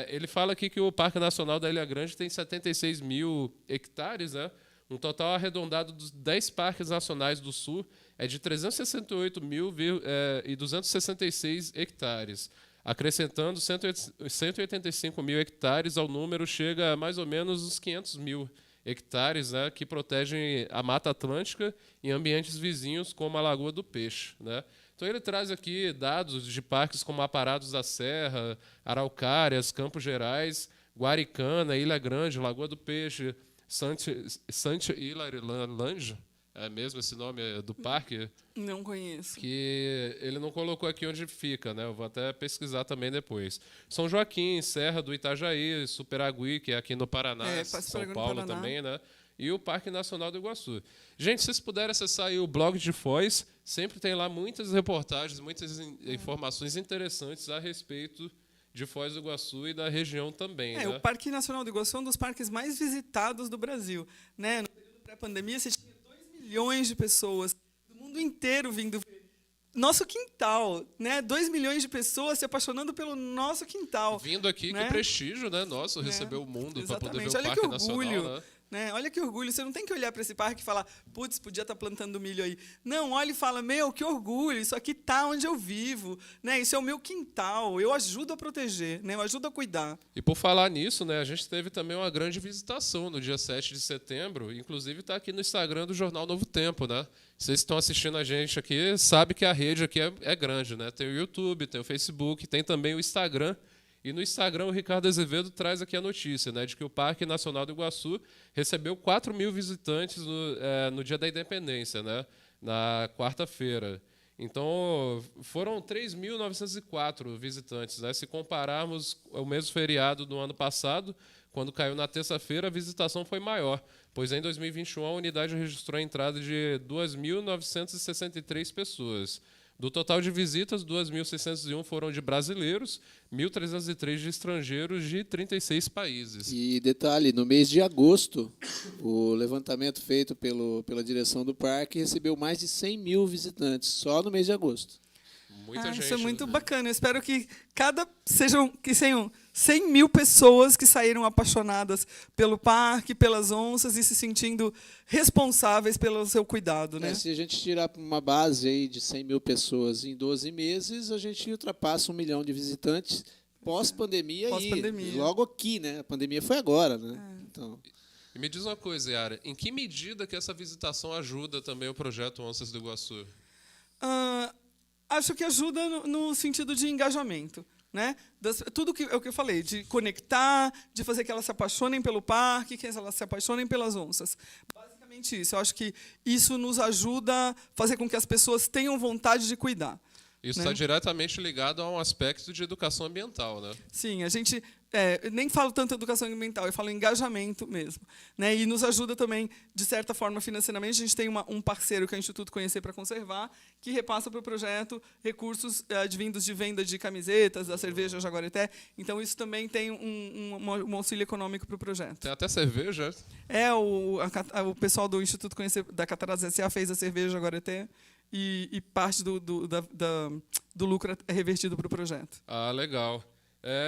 Ele fala aqui que o Parque Nacional da Ilha Grande tem 76 mil hectares, né? Um total arredondado dos 10 parques nacionais do Sul é de 368.266 hectares. Acrescentando 185 mil hectares ao número, chega a mais ou menos uns 500 mil hectares, né, que protegem a Mata Atlântica e ambientes vizinhos, como a Lagoa do Peixe. Né? Então, ele traz aqui dados de parques como Aparados da Serra, Araucárias, Campos Gerais, Guaricana, Ilha Grande, Lagoa do Peixe, Saint Hilary Lange, é mesmo esse nome do parque? Não conheço. Que ele não colocou aqui onde fica, né? Eu vou até pesquisar também depois. São Joaquim, Serra do Itajaí, Superagui, que é aqui no Paraná, São Paulo também, né? E o Parque Nacional do Iguaçu. Gente, se vocês puderem acessar aí o blog de Foz, sempre tem lá muitas reportagens, muitas informações interessantes a respeito de Foz do Iguaçu e da região também. Né? O Parque Nacional do Iguaçu é um dos parques mais visitados do Brasil. Né? No período pré-pandemia, você tinha 2 milhões de pessoas do mundo inteiro vindo ver nosso quintal. Né? 2 milhões de pessoas se apaixonando pelo nosso quintal. Vindo aqui, né? Que prestígio, né? Nosso, receber o mundo para poder ver o Olha Parque Nacional. Né? Olha que orgulho. Você não tem que olhar para esse parque e falar, putz, podia estar plantando milho aí. Não, olha e fala, meu, que orgulho, isso aqui está onde eu vivo. Né? Isso é o meu quintal, eu ajudo a proteger, né? Eu ajudo a cuidar. E por falar nisso, né, a gente teve também uma grande visitação no dia 7 de setembro, inclusive está aqui no Instagram do Jornal Novo Tempo. Né? Vocês estão assistindo a gente aqui, sabe que a rede aqui é grande. Né? Tem o YouTube, tem o Facebook, tem também o Instagram. E no Instagram, o Ricardo Azevedo traz aqui a notícia, né, de que o Parque Nacional do Iguaçu recebeu 4 mil visitantes no dia da Independência, né, na quarta-feira. Então, foram 3.904 visitantes. Né? Se compararmos o mesmo feriado do ano passado, quando caiu na terça-feira, a visitação foi maior, pois em 2021 a unidade registrou a entrada de 2.963 pessoas. Do total de visitas, 2.601 foram de brasileiros, 1.303 de estrangeiros de 36 países. E detalhe, no mês de agosto, o levantamento feito pela direção do parque recebeu mais de 100 mil visitantes, só no mês de agosto. Muita gente. Isso é muito bacana. Eu espero que sejam 100 mil pessoas que saíram apaixonadas pelo parque, pelas onças e se sentindo responsáveis pelo seu cuidado. Né? Se a gente tirar uma base aí de 100 mil pessoas em 12 meses, a gente ultrapassa 1 milhão de visitantes pós-pandemia. Logo aqui, né? A pandemia foi agora. Né? Então... E me diz uma coisa, Yara, em que medida que essa visitação ajuda também o projeto Onças do Iguaçu? Acho que ajuda no sentido de engajamento. né? Tudo que é o que eu falei, de conectar, de fazer que elas se apaixonem pelo parque, que elas se apaixonem pelas onças. Basicamente isso. Eu acho que isso nos ajuda a fazer com que as pessoas tenham vontade de cuidar. Isso está diretamente ligado a um aspecto de educação ambiental, né? Sim, a gente nem falo tanto educação ambiental, eu falo engajamento mesmo, né? E nos ajuda também, de certa forma, financeiramente. A gente tem um parceiro, que é o Instituto Conhecer para Conservar, que repassa para o projeto recursos advindos de venda de camisetas, da cerveja Jaguareté. Então, isso também tem um auxílio econômico para o projeto. Tem até cerveja? O pessoal do Instituto Conhecer da Cataratas S.A. fez a cerveja Jaguareté. E parte do lucro é revertido para o projeto. Ah, legal.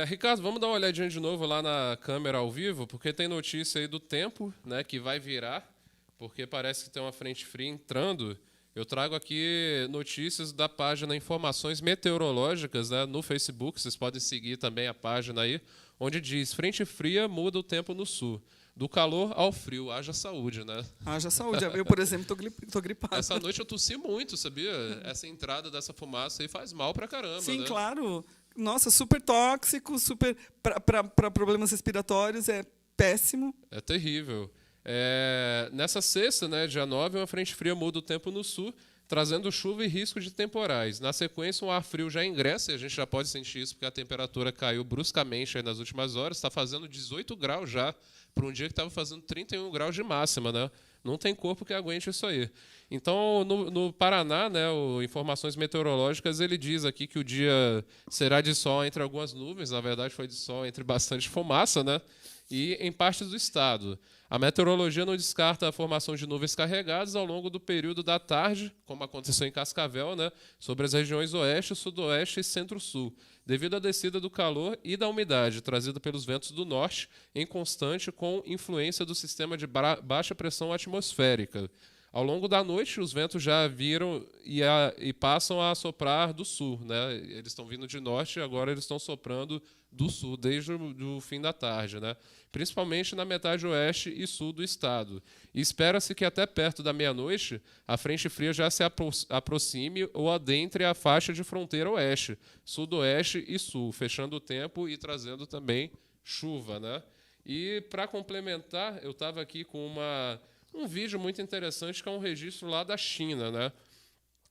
Ricardo, vamos dar uma olhadinha de novo lá na câmera ao vivo, porque tem notícia aí do tempo, né, que vai virar, porque parece que tem uma frente fria entrando. Eu trago aqui notícias da página Informações Meteorológicas, né, no Facebook, vocês podem seguir também a página aí, onde diz: frente fria muda o tempo no sul. Do calor ao frio, haja saúde, né? Haja saúde. Eu, por exemplo, tô gripado. Essa noite eu tossi muito, sabia? Essa entrada dessa fumaça aí faz mal pra caramba, Sim, né? claro. Nossa, super tóxico, super para problemas respiratórios, é péssimo. É terrível. Nessa sexta, né, dia 9, uma frente fria muda o tempo no sul, trazendo chuva e risco de temporais. Na sequência, um ar frio já ingressa, e a gente já pode sentir isso porque a temperatura caiu bruscamente aí nas últimas horas. Está fazendo 18 graus já, para um dia que estava fazendo 31 graus de máxima, né? Não tem corpo que aguente isso aí. Então, no Paraná, né, o Informações Meteorológicas, ele diz aqui que o dia será de sol entre algumas nuvens. Na verdade, foi de sol entre bastante fumaça, né? E em partes do estado. A meteorologia não descarta a formação de nuvens carregadas ao longo do período da tarde, como aconteceu em Cascavel, né, sobre as regiões oeste, sudoeste e centro-sul, devido à descida do calor e da umidade trazida pelos ventos do norte, em constante com influência do sistema de baixa pressão atmosférica. Ao longo da noite, os ventos já viram e passam a soprar do sul, né? Eles estão vindo de norte e agora eles estão soprando do sul, desde o fim da tarde, né? Principalmente na metade oeste e sul do estado. E espera-se que até perto da meia-noite a frente fria já se aproxime ou adentre a faixa de fronteira oeste, sudoeste e sul, fechando o tempo e trazendo também chuva, né? E, para complementar, eu estava aqui com um vídeo muito interessante, que é um registro lá da China, né?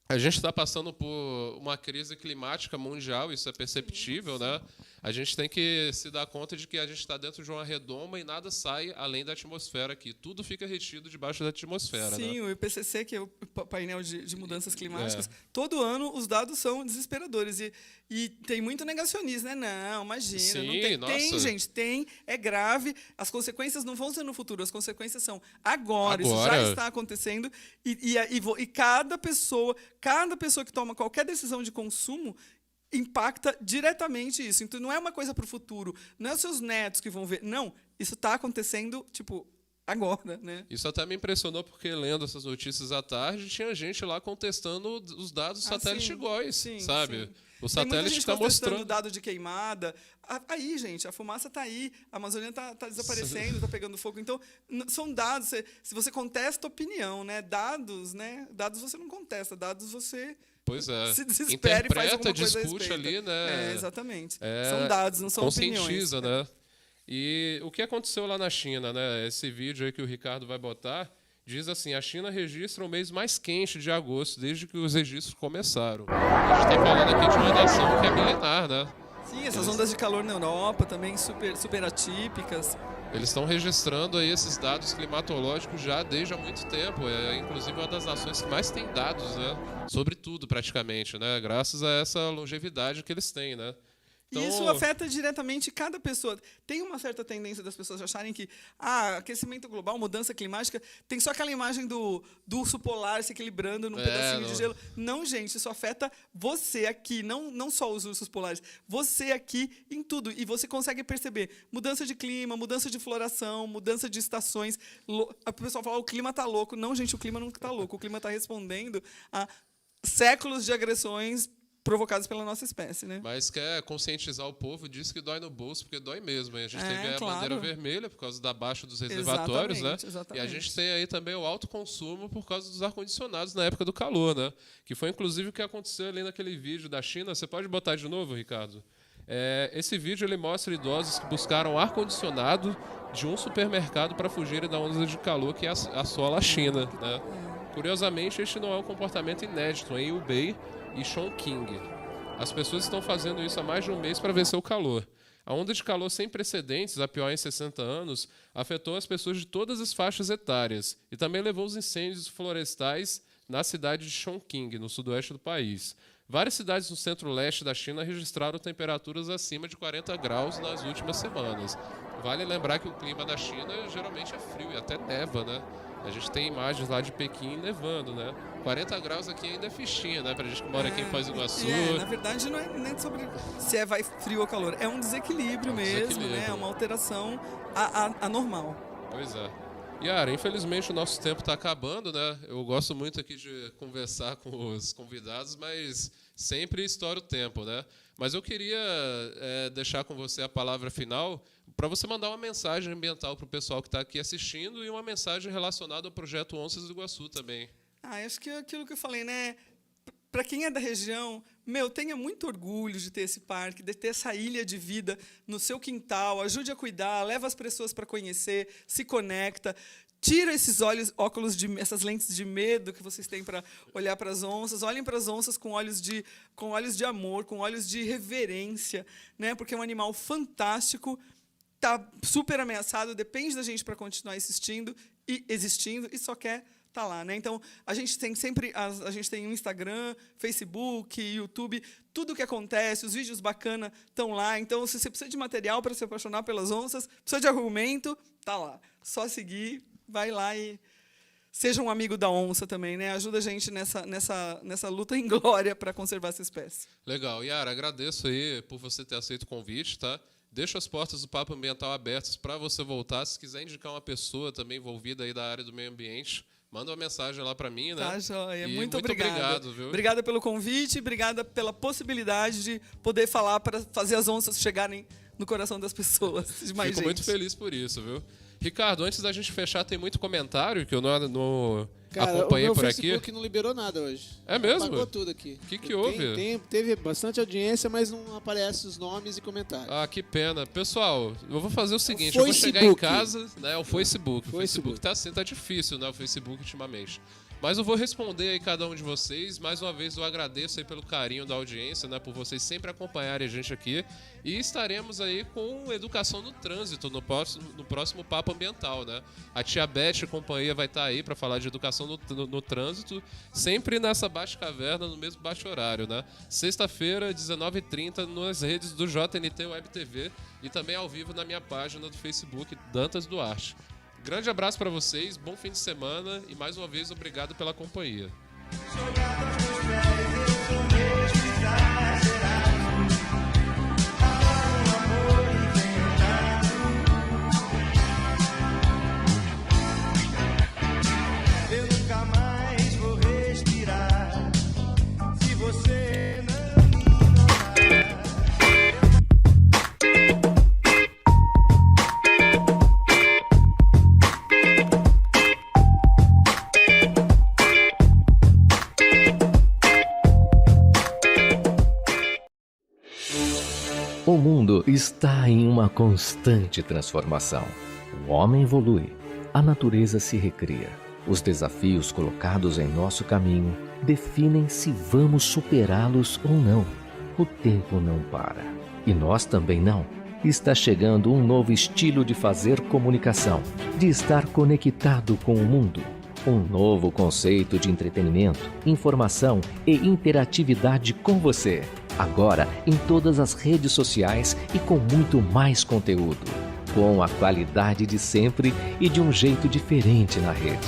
A gente está passando por uma crise climática mundial, isso é perceptível, né? A gente tem que se dar conta de que a gente está dentro de uma redoma e nada sai além da atmosfera aqui. Tudo fica retido debaixo da atmosfera. Sim, né? O IPCC, que é o painel de mudanças climáticas, todo ano os dados são desesperadores. E tem muito negacionismo, né? Não, imagina. Sim, não tem. Nossa. Tem, gente, é grave. As consequências não vão ser no futuro, as consequências são agora. Isso já está acontecendo. E cada pessoa que toma qualquer decisão de consumo impacta diretamente isso. Então, não é uma coisa para o futuro, não é os seus netos que vão ver. Não, isso está acontecendo, agora, né? Isso até me impressionou, porque lendo essas notícias à tarde, tinha gente lá contestando os dados satélite iguais, sabe? Sim. O satélite está mostrando dado de queimada. Aí, gente, a fumaça está aí, a Amazônia está desaparecendo, está pegando fogo. Então, são dados. Se você contesta opinião, né? Dados você não contesta, dados você... Pois é. Se desespera e faz alguma coisa discute ali, né? Exatamente. São dados, não são opiniões. Conscientiza, né? E o que aconteceu lá na China, né? Esse vídeo aí que o Ricardo vai botar diz assim: a China registra o mês mais quente de agosto desde que os registros começaram. A gente está falando aqui de uma nação que é milenar, né? Sim, essas ondas de calor na Europa também super atípicas. Eles estão registrando aí esses dados climatológicos já desde há muito tempo. É inclusive uma das nações que mais tem dados, né? Sobre tudo, praticamente, né? Graças a essa longevidade que eles têm, né? Então... Isso afeta diretamente cada pessoa. Tem uma certa tendência das pessoas acharem que aquecimento global, mudança climática, tem só aquela imagem do urso polar se equilibrando num pedacinho de gelo. Não, gente, isso afeta você aqui, não só os ursos polares, você aqui em tudo. E você consegue perceber mudança de clima, mudança de floração, mudança de estações. O pessoal fala, o clima está louco. Não, gente, o clima não está louco. O clima está respondendo a séculos de agressões provocados pela nossa espécie, né? Mas quer conscientizar o povo, diz que dói no bolso, porque dói mesmo. A gente teve a bandeira vermelha por causa da baixa dos reservatórios, exatamente. E a gente tem aí também o alto consumo por causa dos ar-condicionados na época do calor, né? Que foi inclusive o que aconteceu ali naquele vídeo da China. Você pode botar de novo, Ricardo? Esse vídeo ele mostra idosos que buscaram ar-condicionado de um supermercado para fugirem da onda de calor que assola a China, né? Curiosamente, este não é um comportamento inédito em Hubei e Chongqing. As pessoas estão fazendo isso há mais de um mês para vencer o calor. A onda de calor sem precedentes, a pior em 60 anos, afetou as pessoas de todas as faixas etárias e também levou os incêndios florestais na cidade de Chongqing, no sudoeste do país. Várias cidades no centro-leste da China registraram temperaturas acima de 40 graus nas últimas semanas. Vale lembrar que o clima da China geralmente é frio e até neva, né? A gente tem imagens lá de Pequim nevando, né? 40 graus aqui ainda é fichinha, né? Pra gente que mora aqui em Foz do Iguaçu. Na verdade, não é nem sobre se vai frio ou calor. É um desequilíbrio mesmo, né? É uma alteração anormal. Pois é. Yara, infelizmente o nosso tempo está acabando, né? Eu gosto muito aqui de conversar com os convidados, mas sempre estoura o tempo, né? Mas eu queria deixar com você a palavra final para você mandar uma mensagem ambiental para o pessoal que está aqui assistindo e uma mensagem relacionada ao projeto Onças do Iguaçu também. Acho que é aquilo que eu falei, né? Para quem é da região, tenha muito orgulho de ter esse parque, de ter essa ilha de vida no seu quintal, ajude a cuidar, leva as pessoas para conhecer, se conecta, tira esses óculos essas lentes de medo que vocês têm para olhar para as onças, olhem para as onças com olhos de amor, com olhos de reverência, né? Porque é um animal fantástico, está super ameaçado, depende da gente para continuar existindo e só quer tá lá, né? Então, a gente tem um Instagram, Facebook, YouTube, tudo o que acontece, os vídeos bacanas estão lá. Então, se você precisa de material para se apaixonar pelas onças, precisa de argumento, tá lá. Só seguir, vai lá e seja um amigo da onça também, né? Ajuda a gente nessa luta em glória para conservar essa espécie. Legal. Yara, agradeço aí por você ter aceito o convite, tá? Deixa as portas do Papo Ambiental abertas para você voltar. Se quiser indicar uma pessoa também envolvida aí da área do meio ambiente, manda uma mensagem lá para mim, né? Tá, joia. Muito obrigado, viu? Obrigada pelo convite, obrigada pela possibilidade de poder falar para fazer as onças chegarem no coração das pessoas. Fico muito feliz por isso, viu? Ricardo, antes da gente fechar, tem muito comentário que eu não acompanhei por aqui. O Facebook não liberou nada hoje. É mesmo? Apagou tudo aqui. O que houve? Teve bastante audiência, mas não aparecem os nomes e comentários. Ah, que pena. Pessoal, eu vou fazer o seguinte, eu vou chegar em casa, né? O Facebook. O Facebook tá assim, tá difícil, né? O Facebook ultimamente. Mas eu vou responder aí cada um de vocês. Mais uma vez eu agradeço aí pelo carinho da audiência, né? Por vocês sempre acompanharem a gente aqui. E estaremos aí com educação no trânsito no próximo Papo Ambiental, né? A tia Beth e companhia vai estar aí para falar de educação no trânsito, sempre nessa Bate-Caverna, no mesmo bate-horário, né? Sexta-feira, 19h30, nas redes do JNT Web TV e também ao vivo na minha página do Facebook, Dantas Duarte. Grande abraço para vocês, bom fim de semana e mais uma vez obrigado pela companhia. Eu nunca mais vou respirar se você não me ignorar. O mundo está em uma constante transformação. O homem evolui, a natureza se recria. Os desafios colocados em nosso caminho definem se vamos superá-los ou não. O tempo não para. E nós também não. Está chegando um novo estilo de fazer comunicação, de estar conectado com o mundo. Um novo conceito de entretenimento, informação e interatividade com você. Agora em todas as redes sociais e com muito mais conteúdo. Com a qualidade de sempre e de um jeito diferente na rede.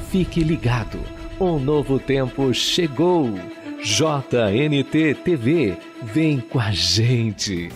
Fique ligado, um novo tempo chegou. JNT TV, vem com a gente.